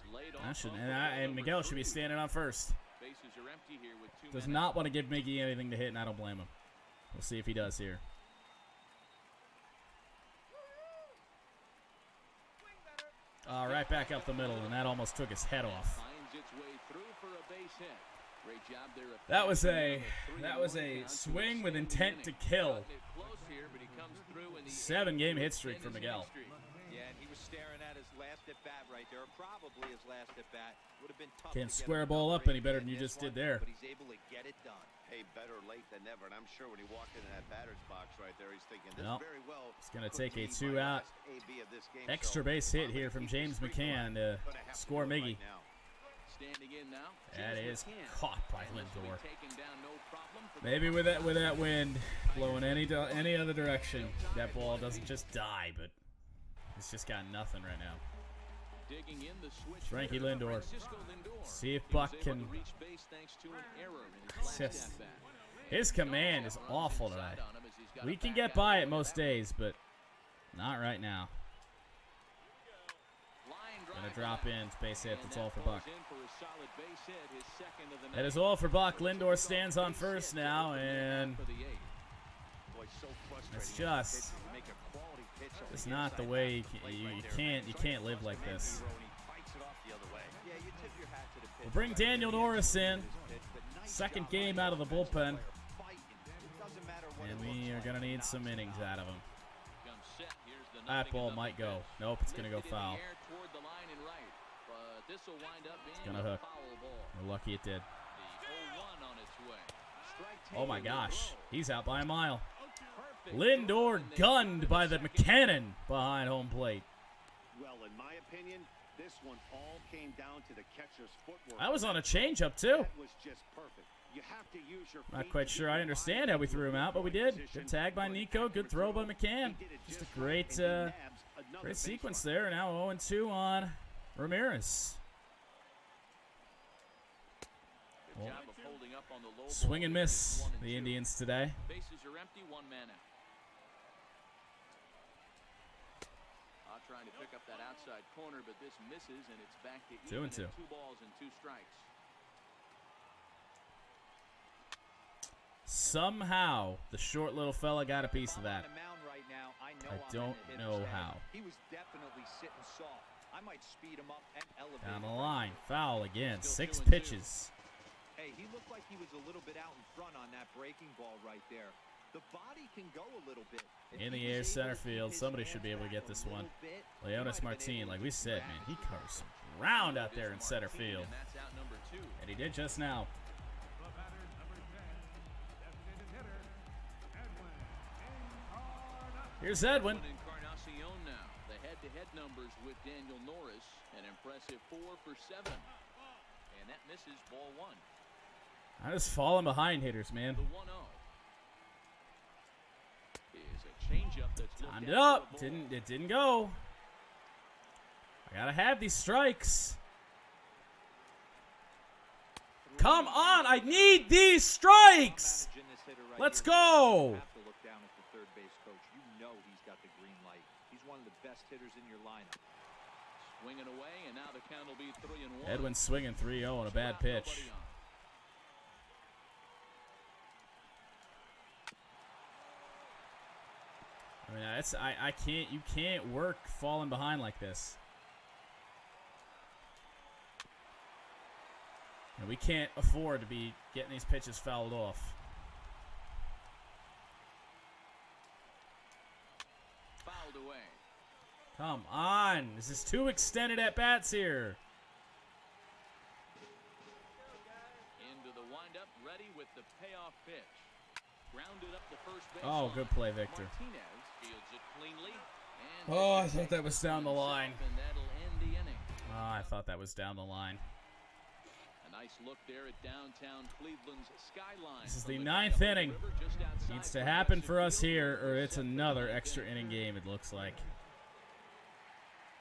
Speaker 2: is laid
Speaker 1: I
Speaker 2: off.
Speaker 1: should, and Miguel should be standing on first.
Speaker 2: Bases are empty here with 2
Speaker 1: Does
Speaker 2: men
Speaker 1: not
Speaker 2: out.
Speaker 1: want to give Miggy anything to hit, and I don't blame him. We'll see if he does here. Right back up the middle, and that almost took his head off.
Speaker 2: Finds its way through for a base hit. Great job there.
Speaker 1: That was a swing with intent to kill. 7-game hit streak for Miguel.
Speaker 3: Yeah, and he was staring at his last at bat right there, or probably his last at bat. Would have been tough.
Speaker 1: Can't
Speaker 3: to get
Speaker 1: square a
Speaker 3: another
Speaker 1: ball up
Speaker 3: great
Speaker 1: any better
Speaker 3: hit
Speaker 1: than you
Speaker 3: in this
Speaker 1: just did
Speaker 3: one,
Speaker 1: there.
Speaker 3: But he's able to get it done.
Speaker 4: Hey, better late than never. And I'm sure when he walked into that batter's box right there, he's thinking, this
Speaker 1: Nope.
Speaker 4: very well.
Speaker 1: He's going to
Speaker 4: could
Speaker 1: take a
Speaker 4: be my
Speaker 1: 2-out
Speaker 4: last AB of this game.
Speaker 1: extra
Speaker 4: So,
Speaker 1: base hit
Speaker 4: I'm
Speaker 1: here
Speaker 4: gonna
Speaker 1: from
Speaker 4: keep this
Speaker 1: James
Speaker 4: streak
Speaker 1: McCann
Speaker 4: going.
Speaker 1: to
Speaker 4: Gonna have to
Speaker 1: score
Speaker 4: do it
Speaker 1: Miggy.
Speaker 4: right now.
Speaker 2: Standing in now.
Speaker 1: That
Speaker 2: James
Speaker 1: is
Speaker 2: McCann.
Speaker 1: caught by
Speaker 2: And this will be
Speaker 1: Lindor.
Speaker 2: taken down, no problem for the
Speaker 1: Maybe with that wind blowing any other direction, that ball doesn't just die, but it's just got nothing right now.
Speaker 2: digging in the switch.
Speaker 1: Frankie
Speaker 2: hitter,
Speaker 1: Lindor.
Speaker 2: Francisco Lindor.
Speaker 1: See if
Speaker 2: He was
Speaker 1: Buck
Speaker 2: able
Speaker 1: can.
Speaker 2: to reach base thanks to an error in his last
Speaker 1: Just-
Speaker 2: at-bat.
Speaker 1: His command is awful today.
Speaker 2: Inside on him as he's got
Speaker 1: We
Speaker 2: a
Speaker 1: can
Speaker 2: back
Speaker 1: get
Speaker 2: out
Speaker 1: by
Speaker 2: of
Speaker 1: it most
Speaker 2: the
Speaker 1: days, but not right now.
Speaker 2: line
Speaker 1: Gonna
Speaker 2: drive
Speaker 1: drop
Speaker 2: to
Speaker 1: in, base hit.
Speaker 2: and
Speaker 1: That's
Speaker 2: that
Speaker 1: all for
Speaker 2: falls
Speaker 1: Buck.
Speaker 2: in for a solid base hit, his second of the
Speaker 1: That
Speaker 2: night.
Speaker 1: is all for Buck. Lindor stands on first now, and
Speaker 2: For the eighth.
Speaker 4: Boy, so frustrating.
Speaker 1: It's
Speaker 4: as a
Speaker 1: just-
Speaker 4: pitcher to make a quality pitch on
Speaker 1: it's
Speaker 4: the
Speaker 1: not the
Speaker 4: inside
Speaker 1: way
Speaker 4: half of the plate
Speaker 1: you
Speaker 4: right there.
Speaker 1: can't live like this.
Speaker 4: Hero, and he fights it off the other way.
Speaker 3: Yeah, you tip your hat to the pitcher.
Speaker 1: We'll bring Daniel Norris in.
Speaker 3: Pitch, but nice
Speaker 1: Second
Speaker 3: job
Speaker 1: game
Speaker 3: by
Speaker 1: out of the bullpen.
Speaker 3: player fighting. It doesn't matter what
Speaker 1: And
Speaker 3: it
Speaker 1: we
Speaker 3: looks
Speaker 1: are
Speaker 3: like.
Speaker 1: going to need
Speaker 3: Knocks
Speaker 1: some
Speaker 3: it
Speaker 1: innings out of him.
Speaker 2: Comes set. Here's the
Speaker 1: That ball
Speaker 2: 0-0
Speaker 1: might go.
Speaker 2: pitch.
Speaker 1: Nope, it's going to go
Speaker 2: Lifted in the
Speaker 1: foul.
Speaker 2: air toward the line and right. But this will wind up being
Speaker 1: gonna
Speaker 2: a
Speaker 1: hook.
Speaker 2: foul ball.
Speaker 1: We're lucky it did.
Speaker 2: The 0-1 on its way. Strike
Speaker 1: Oh my
Speaker 2: taken,
Speaker 1: gosh.
Speaker 2: throw.
Speaker 1: He's out by a mile.
Speaker 2: Perfect
Speaker 1: Lindor
Speaker 2: throw, and they
Speaker 1: gunned
Speaker 2: get
Speaker 1: by
Speaker 2: to
Speaker 1: the
Speaker 2: second.
Speaker 1: McCannon behind home plate.
Speaker 4: Well, in my opinion, this one all came down to the catcher's footwork.
Speaker 1: I was on a changeup too.
Speaker 4: That was just perfect. You have to use your
Speaker 1: Not
Speaker 4: feet
Speaker 1: quite
Speaker 4: to
Speaker 1: sure
Speaker 4: get
Speaker 1: I
Speaker 4: the
Speaker 1: understand
Speaker 4: line
Speaker 1: how we threw him out, but we did.
Speaker 4: position.
Speaker 1: Good tag by Nico. Good throw by McCann.
Speaker 4: He did it
Speaker 1: Just a
Speaker 4: right,
Speaker 1: great,
Speaker 4: and he nabs another
Speaker 1: great
Speaker 4: base
Speaker 1: sequence
Speaker 4: run.
Speaker 1: there. Now 0-2 on Ramirez.
Speaker 2: Good job of holding up on the low
Speaker 1: Swing
Speaker 2: ball
Speaker 1: and
Speaker 2: there.
Speaker 1: miss,
Speaker 2: It's 1-2.
Speaker 1: the Indians today.
Speaker 2: Bases are empty, one man out. Trying to pick up that outside corner, but this misses, and it's back to even
Speaker 1: 2-2.
Speaker 2: at 2 balls and 2 strikes.
Speaker 1: Somehow, the short little fella got a piece of that.
Speaker 3: On the mound right now, I know
Speaker 1: I
Speaker 3: I'm in
Speaker 1: don't
Speaker 3: the hitter's
Speaker 1: know
Speaker 3: head.
Speaker 1: how.
Speaker 3: He was definitely sitting soft. I might speed him up and elevate
Speaker 1: Down the
Speaker 3: him.
Speaker 1: line. Foul again.
Speaker 2: Still
Speaker 1: 6
Speaker 2: 2-2.
Speaker 1: pitches.
Speaker 3: Hey, he looked like he was a little bit out in front on that breaking ball right there. The body can go a little bit. If
Speaker 1: In
Speaker 3: he
Speaker 1: the
Speaker 3: was
Speaker 1: air,
Speaker 3: able
Speaker 1: center
Speaker 3: to keep
Speaker 1: field.
Speaker 3: his
Speaker 1: Somebody
Speaker 3: hands
Speaker 1: should be able to
Speaker 3: back
Speaker 1: get
Speaker 3: a
Speaker 1: this one.
Speaker 3: little bit, he might
Speaker 1: Leonis
Speaker 3: have been
Speaker 1: Martin,
Speaker 3: able
Speaker 1: like
Speaker 3: to
Speaker 1: we said,
Speaker 3: grab
Speaker 1: man,
Speaker 3: it.
Speaker 1: he covers some ground out there in center
Speaker 2: Martin,
Speaker 1: field.
Speaker 2: and that's out number 2.
Speaker 1: And he did just now. Here's Edwin.
Speaker 2: Encarnacion now. The head-to-head numbers with Daniel Norris, an impressive 4 for 7. And that misses ball 1.
Speaker 1: I just falling behind hitters, man.
Speaker 2: The 1-0 is a changeup that's looked
Speaker 1: Timed
Speaker 2: at
Speaker 1: it
Speaker 2: for a
Speaker 1: up.
Speaker 2: ball.
Speaker 1: It didn't go. I gotta have these strikes. Come on, I need these strikes.
Speaker 3: Managing this hitter right
Speaker 1: Let's
Speaker 3: here,
Speaker 1: go.
Speaker 3: you have to look down at the third base coach. You know he's got the green light. He's one of the best hitters in your lineup.
Speaker 2: Swinging away, and now the count will be 3-1.
Speaker 1: Edwin swinging 3-0 on a bad
Speaker 2: Nobody
Speaker 1: pitch.
Speaker 2: on.
Speaker 1: I mean, I can't. You can't work falling behind like this. And we can't afford to be getting these pitches fouled off.
Speaker 2: Fouled away.
Speaker 1: Come on, this is 2 extended at bats here.
Speaker 2: Into the windup, ready with the payoff pitch. Grounded up the first base
Speaker 1: Oh,
Speaker 2: line.
Speaker 1: good play, Victor.
Speaker 2: Martinez fields it cleanly. And
Speaker 1: Oh, I
Speaker 2: hits
Speaker 1: thought
Speaker 2: it
Speaker 1: that was down the line.
Speaker 2: And that'll end the inning.
Speaker 1: Oh, I thought that was down the line.
Speaker 2: A nice look there at downtown Cleveland's skyline.
Speaker 1: This is
Speaker 2: from
Speaker 1: the
Speaker 2: the
Speaker 1: 9th
Speaker 2: Cuyahoga
Speaker 1: inning.
Speaker 2: River just outside
Speaker 1: Needs to
Speaker 2: Progressive
Speaker 1: happen for us
Speaker 2: Field.
Speaker 1: here, or it's
Speaker 2: Set for the
Speaker 1: another
Speaker 2: ninth
Speaker 1: extra inning game, it looks like.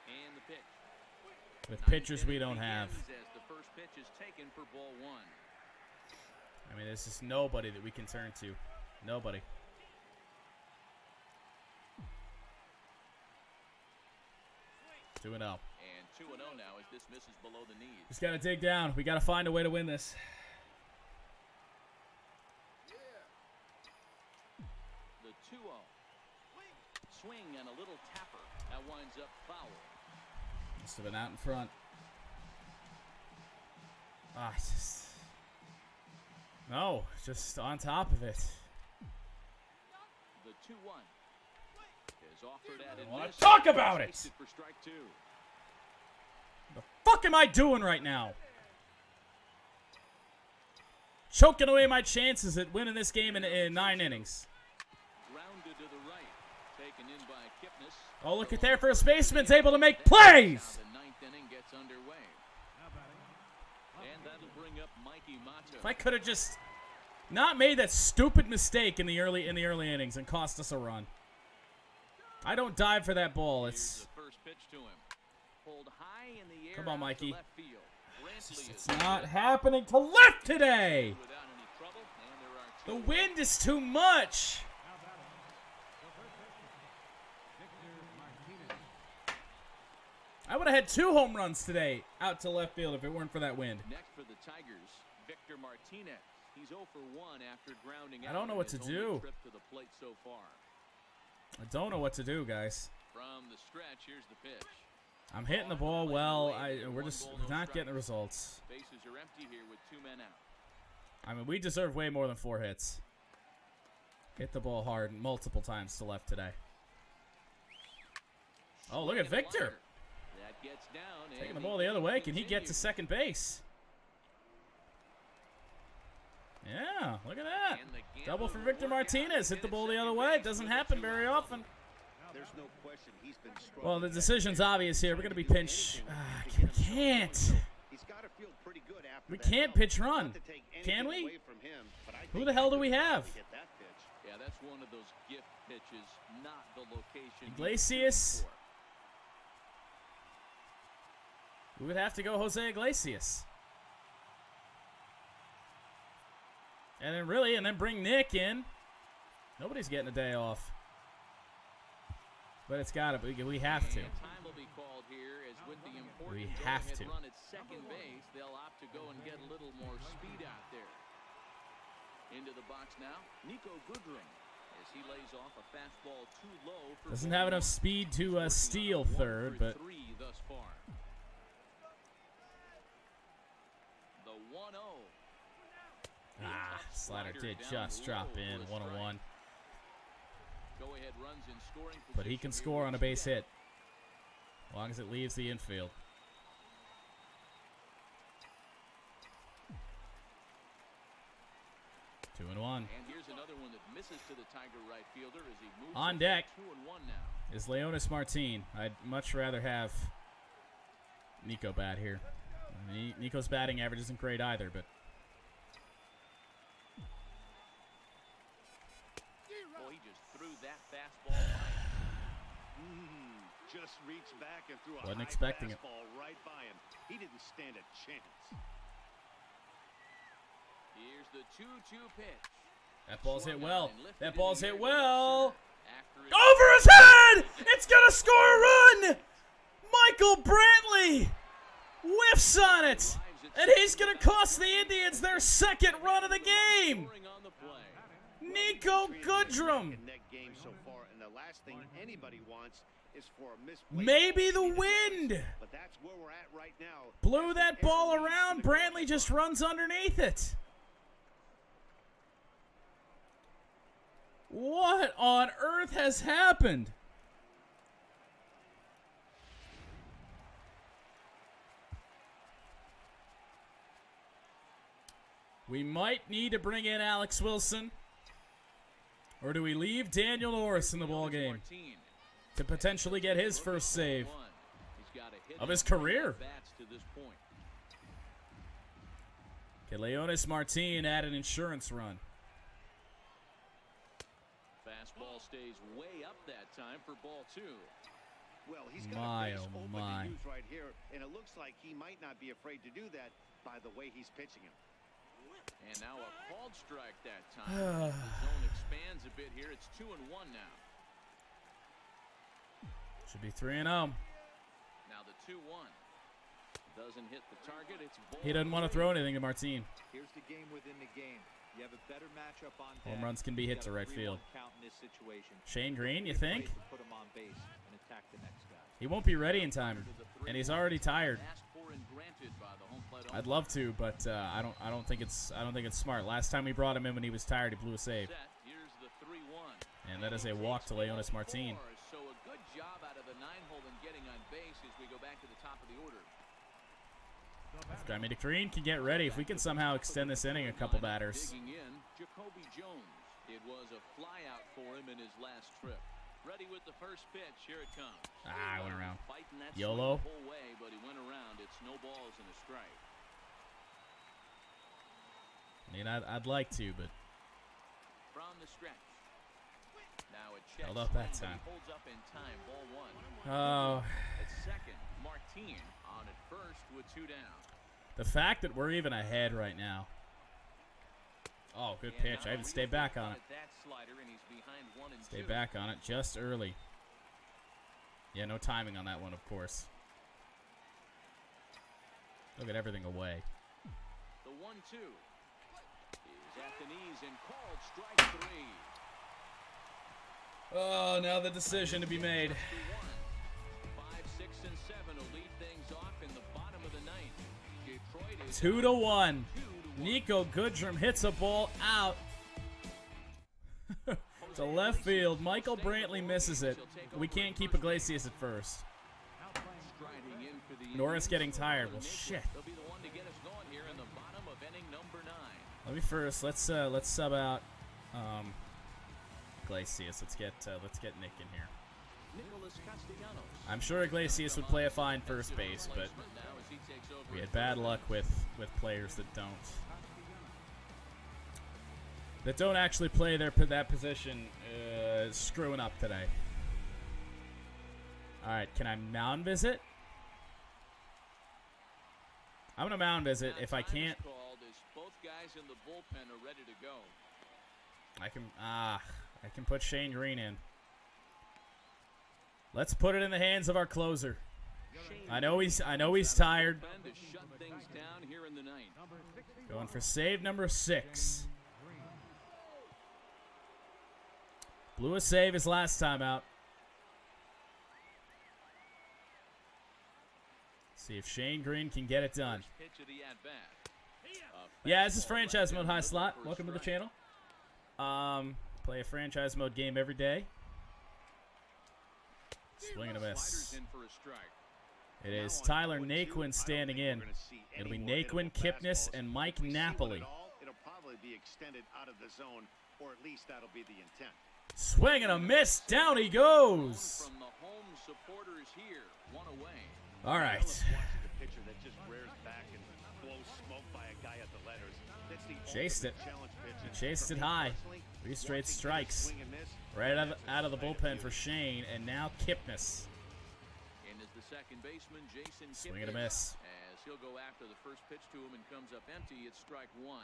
Speaker 2: And the pitch.
Speaker 1: With
Speaker 2: Ninth
Speaker 1: pitchers we
Speaker 2: inning
Speaker 1: don't have.
Speaker 2: begins as the first pitch is taken for ball 1.
Speaker 1: I mean, there's just nobody that we can turn to. Nobody. Doing up.
Speaker 2: 2-0 now as this misses below the knees.
Speaker 1: Just got to dig down. We got to find a way to win this.
Speaker 2: The 2-0. Swing and a little tapper. That winds up foul.
Speaker 1: Must have been out in front. Ah, no, just on top of it.
Speaker 2: The 2-1 is offered at
Speaker 1: I want to talk about it.
Speaker 2: For strike 2.
Speaker 1: The fuck am I doing right now? Choking away my chances at winning this game in 9 innings.
Speaker 2: Grounded to the right. Taken in by Kipnis.
Speaker 1: Oh, look at their first baseman's able to make plays.
Speaker 2: The 9th inning gets underway. And that'll bring up Mikey Mato.
Speaker 1: If I could have just not made that stupid mistake in the early innings and cost us a run. I don't dive for that ball. It's
Speaker 2: the first pitch to him. Pulled high in the air.
Speaker 1: Come on, Mikey.
Speaker 2: Left field.
Speaker 1: It's not happening to left today.
Speaker 2: Without any trouble, and there are
Speaker 1: The wind is too much. I would have had 2 home runs today out to left field if it weren't for that wind.
Speaker 2: Next for the Tigers, Victor Martinez. He's 0 for 1 after grounding out.
Speaker 1: I don't know what to do.
Speaker 2: Trip to the plate so far.
Speaker 1: I don't know what to do, guys.
Speaker 2: From the stretch, here's the pitch.
Speaker 1: I'm hitting the ball well. We're not getting the results.
Speaker 2: Bases are empty here with 2 men out.
Speaker 1: I mean, we deserve way more than 4 hits. Hit the ball hard multiple times to left today. Oh, look at Victor.
Speaker 2: That gets down.
Speaker 1: Taking the ball the other way. Can he get to second base? Yeah, look at that. Double for Victor Martinez. Hit the ball the other way. It doesn't happen very often.
Speaker 4: There's no question he's been strong.
Speaker 1: Well, the decision's obvious here. We're going to be pinch. We can't.
Speaker 4: He's got to feel pretty good after
Speaker 1: We
Speaker 4: that
Speaker 1: can't
Speaker 4: double.
Speaker 1: pitch run.
Speaker 4: Not to take
Speaker 1: Can
Speaker 4: anything
Speaker 1: we?
Speaker 4: away from him, but I
Speaker 1: Who
Speaker 4: think
Speaker 1: the hell do
Speaker 4: he
Speaker 1: we
Speaker 4: could
Speaker 1: have?
Speaker 4: probably hit that pitch.
Speaker 2: Yeah, that's one of those gift pitches, not the location.
Speaker 1: Iglesias. We would have to go Jose Iglesias. And then bring Nick in. Nobody's getting a day off. But it's got to be. We have to.
Speaker 2: And time will be called here as with the important
Speaker 1: We have to.
Speaker 2: run at second base, they'll opt to go and get a little more speed out there. Into the box now, Nico Goodrum as he lays off a fastball too low for
Speaker 1: Doesn't have enough speed to steal third, but
Speaker 2: 3 thus far. The 1-0.
Speaker 1: slider did just drop in 101.
Speaker 2: Go-ahead runs in scoring
Speaker 1: But he can
Speaker 2: position
Speaker 1: score
Speaker 2: here
Speaker 1: on a
Speaker 2: with
Speaker 1: base
Speaker 2: Strike.
Speaker 1: hit. As long as it leaves the infield. Two and one.
Speaker 2: And here's another one that misses to the Tiger right fielder as he moves
Speaker 1: On
Speaker 2: it
Speaker 1: deck.
Speaker 2: 2-1 now.
Speaker 1: Is Leonis Martin. I'd much rather have Nico bat here. Nico's batting average isn't great either, but
Speaker 2: Oh, he just threw that fastball high.
Speaker 4: Just reached back and threw a
Speaker 1: Wasn't
Speaker 4: high
Speaker 1: expecting it.
Speaker 4: fastball right by him. He didn't stand a chance.
Speaker 2: Here's the 2-2 pitch.
Speaker 1: that ball's hit well.
Speaker 2: And lifted
Speaker 1: That
Speaker 2: in
Speaker 1: ball's
Speaker 2: the
Speaker 1: hit
Speaker 2: air to
Speaker 1: well.
Speaker 2: after it-
Speaker 1: Over his head! It's gonna score a run! Michael Brantley whiffs on it! And he's gonna cost the Indians their second run of the game!
Speaker 2: Scoring on the play.
Speaker 1: Nico Goodrum!
Speaker 4: In that game so far, and the last thing anybody wants is for a misplaced
Speaker 1: Maybe
Speaker 4: ball
Speaker 1: the
Speaker 4: to be
Speaker 1: wind
Speaker 4: placed. But that's where we're at right now.
Speaker 1: blew
Speaker 4: As
Speaker 1: that
Speaker 4: the
Speaker 1: ball
Speaker 4: arrow leads to
Speaker 1: around.
Speaker 4: the
Speaker 1: Brantley
Speaker 4: ground.
Speaker 1: just runs underneath it. What on earth has happened? We might need to bring in Alex Wilson. Or do we leave Daniel Norris in the ball game
Speaker 2: Martin.
Speaker 1: to potentially get his first save
Speaker 2: He's got a hit
Speaker 1: of his
Speaker 2: in 3
Speaker 1: career?
Speaker 2: at-bats to this point.
Speaker 1: Can Leonis Martin add an insurance run?
Speaker 2: Fastball stays way up that time for ball 2.
Speaker 4: Well, he's got
Speaker 1: My,
Speaker 4: a base
Speaker 1: oh
Speaker 4: open
Speaker 1: my.
Speaker 4: to use right here, and it looks like he might not be afraid to do that by the way he's pitching him.
Speaker 2: And now a called strike that time. The zone expands a bit here. It's 2-1 now.
Speaker 1: Should be 3-0.
Speaker 2: Now the 2-1. Doesn't hit the target. It's
Speaker 1: He doesn't want to throw anything to Martin.
Speaker 3: Here's the game within the game. You have a better matchup on
Speaker 1: Home
Speaker 3: deck.
Speaker 1: runs can be hit to right field.
Speaker 3: Count in this situation.
Speaker 1: Shane Green, you think?
Speaker 3: Put him on base and attack the next guy.
Speaker 1: He won't be ready in time, and he's already tired.
Speaker 2: asked for and granted by the home plate
Speaker 1: I'd love to, but I don't think it's smart. Last time we brought him in when he was tired, he blew a save.
Speaker 2: set. Here's the 3-1.
Speaker 1: And that is a walk to Leonis Martin.
Speaker 2: So a good job out of the 9-hole and getting on base as we go back to the top of the order.
Speaker 1: If Green can get ready, if we can somehow extend this inning a couple batters.
Speaker 2: Digging in, Jacoby Jones. It was a flyout for him in his last trip. Ready with the first pitch. Here it comes.
Speaker 1: I went around.
Speaker 2: Fighting that
Speaker 1: YOLO.
Speaker 2: swing the whole way, but he went around. It's no balls and a strike.
Speaker 1: I mean, I'd like to, but
Speaker 2: From the stretch. Now a check
Speaker 1: held up that
Speaker 2: swing,
Speaker 1: time.
Speaker 2: but he holds up in time. Ball 1.
Speaker 1: Oh,
Speaker 2: At second, Martin on at first with 2 down.
Speaker 1: the fact that we're even ahead right now. Oh, good pitch. I even stayed back on it.
Speaker 2: That slider, and he's behind 1 and 2.
Speaker 1: Stay back on it just early. Yeah, no timing on that one, of course. Look at everything away.
Speaker 2: The 1-2 is at the knees and called strike 3.
Speaker 1: Oh, now the decision to be made.
Speaker 2: 5, 6, and 7 will lead things off in the bottom of the 9th. Detroit is
Speaker 1: 2-1. Nico Goodrum hits a ball out to left field. Michael Brantley misses it. We can't keep Iglesias at first.
Speaker 2: striding in for the
Speaker 1: Norris getting tired. Well, shit.
Speaker 2: They'll be the one to get us going here in the bottom of inning number 9.
Speaker 1: Let me first. Let's sub out Iglesias. Let's get Nick in here.
Speaker 2: Nicholas Castellanos.
Speaker 1: I'm sure Iglesias would play a fine first base, but
Speaker 2: Now as he takes over
Speaker 1: we had
Speaker 2: at
Speaker 1: bad
Speaker 2: third.
Speaker 1: luck with players that don't actually play that position screwing up today. All right, can I mound visit? I'm gonna mound visit. If I
Speaker 2: Time is
Speaker 1: can't,
Speaker 2: called as both guys in the bullpen are ready to go.
Speaker 1: I can put Shane Green in. Let's put it in the hands of our closer. I know he's tired.
Speaker 2: Bullpen to shut things down here in the 9th.
Speaker 1: Going for save number 6. Blew a save his last time out. See if Shane Green can get it done.
Speaker 2: First pitch of the at-bat.
Speaker 1: Yeah, this is franchise mode. High slot. Welcome to the channel. Play a franchise mode game every day. Swing and a miss.
Speaker 2: Sliders in for a strike.
Speaker 1: It is Tyler Naquin standing in. It'll be Naquin, Kipnis, and Mike Napoli.
Speaker 4: It'll probably be extended out of the zone, or at least that'll be the intent.
Speaker 1: Swing and a miss. Down he goes.
Speaker 2: From the home supporters here, 1 away.
Speaker 1: All right.
Speaker 4: Watching the pitcher that just rears back and blows smoke by a guy at the letters. That's the
Speaker 1: Chased it.
Speaker 4: ultimate challenge pitch.
Speaker 1: He
Speaker 4: And
Speaker 1: chased
Speaker 4: for
Speaker 1: it
Speaker 4: me
Speaker 1: high.
Speaker 4: personally,
Speaker 1: 3 straight
Speaker 4: watching him
Speaker 1: strikes.
Speaker 4: swing and miss,
Speaker 1: Right out of the bullpen for Shane, and now Kipnis.
Speaker 2: In is the second baseman, Jason
Speaker 1: Swing and a
Speaker 2: Kipnis.
Speaker 1: miss.
Speaker 2: As he'll go after the first pitch to him and comes up empty, it's strike 1.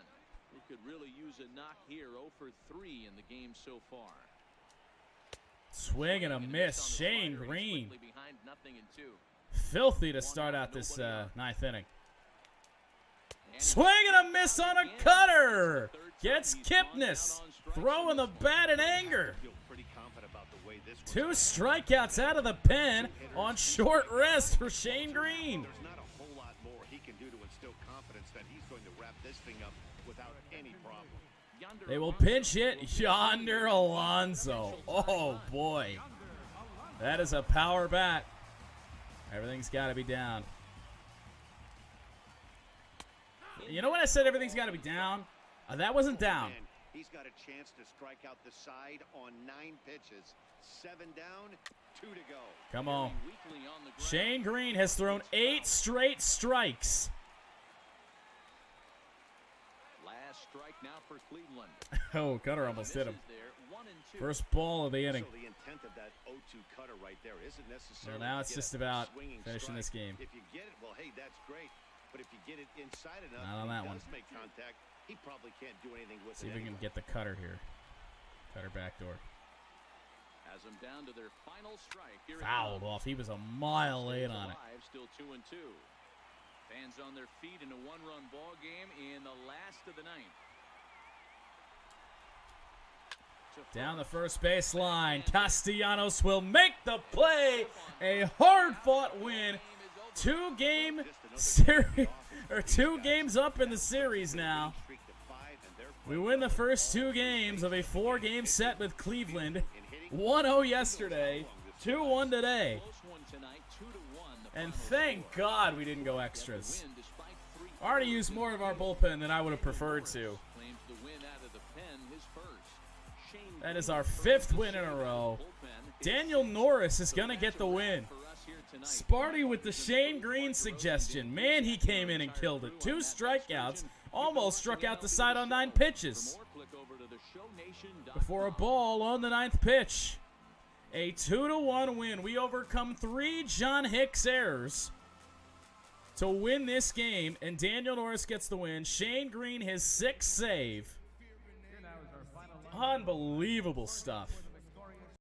Speaker 2: He could really use a knock here. 0 for 3 in the game so far.
Speaker 1: Swing and a miss.
Speaker 2: on the
Speaker 1: Shane
Speaker 2: slider. He's
Speaker 1: Green.
Speaker 2: quickly behind 0-2.
Speaker 1: Filthy to start out this 9th inning.
Speaker 2: And
Speaker 1: Swing and a miss on a cutter.
Speaker 2: third time
Speaker 1: Gets
Speaker 2: he's gone down
Speaker 1: Kipnis.
Speaker 2: on strikes
Speaker 1: Throwing
Speaker 2: in
Speaker 1: the
Speaker 2: this
Speaker 1: bat in anger.
Speaker 4: I feel pretty confident about the way this
Speaker 1: 2
Speaker 4: one's
Speaker 1: strikeouts out of the pen on short rest for Shane Green.
Speaker 4: There's not a whole lot more he can do to instill confidence that he's going to wrap this thing up without any problem.
Speaker 2: Yonder
Speaker 1: They will
Speaker 2: Alonso
Speaker 1: pinch hit Yonder Alonso. Oh, boy. That is a power bat. Everything's got to be down. You know when I said everything's got to be down? That wasn't down.
Speaker 4: And he's got a chance to strike out the side on 9 pitches. 7 down, 2 to go.
Speaker 1: Come on.
Speaker 2: weakly on the ground.
Speaker 1: Shane Green has thrown 8 straight strikes.
Speaker 2: Last strike now for Cleveland.
Speaker 1: Oh, cutter almost hit him.
Speaker 2: Misses there, 1 and 2.
Speaker 1: First ball of the inning.
Speaker 4: So the intent of that 0-2 cutter right there isn't necessarily.
Speaker 1: Well, now
Speaker 4: to
Speaker 1: it's
Speaker 4: get
Speaker 1: just
Speaker 4: a
Speaker 1: about
Speaker 4: swinging
Speaker 1: finishing this
Speaker 4: strike.
Speaker 1: game.
Speaker 4: If you get it, well, hey, that's great. But if you get it inside enough,
Speaker 1: Not on
Speaker 4: he
Speaker 1: that one.
Speaker 4: does make contact. He probably can't do anything with
Speaker 1: See
Speaker 4: it.
Speaker 1: if we can
Speaker 4: anyway.
Speaker 1: get the cutter here. Cutter backdoor.
Speaker 2: Has them down to their final strike. Here it
Speaker 1: Fouled
Speaker 2: comes.
Speaker 1: off. He was a mile late
Speaker 2: Stays
Speaker 1: on it.
Speaker 2: alive, still 2 and 2. Fans on their feet in a one-run ball game in the last of the ninth.
Speaker 1: Down the first baseline, Castellanos will make the play. A hard-fought win. 2 games up in the series now. We win the first 2 games of a 4-game set with Cleveland. 1-0 yesterday, 2-1 today. And thank God we didn't go extras. Already used more of our bullpen than I would have preferred to. That is our 5th win in a row. Daniel Norris is going to get the win. Sparty with the Shane Green suggestion. Man, he came in and killed it. 2 strikeouts. Almost struck out the side on 9 pitches. Before a ball on the 9th pitch. A 2-1 win. We overcome 3 John Hicks errors to win this game. And Daniel Norris gets the win. Shane Green his 6th save. Unbelievable stuff.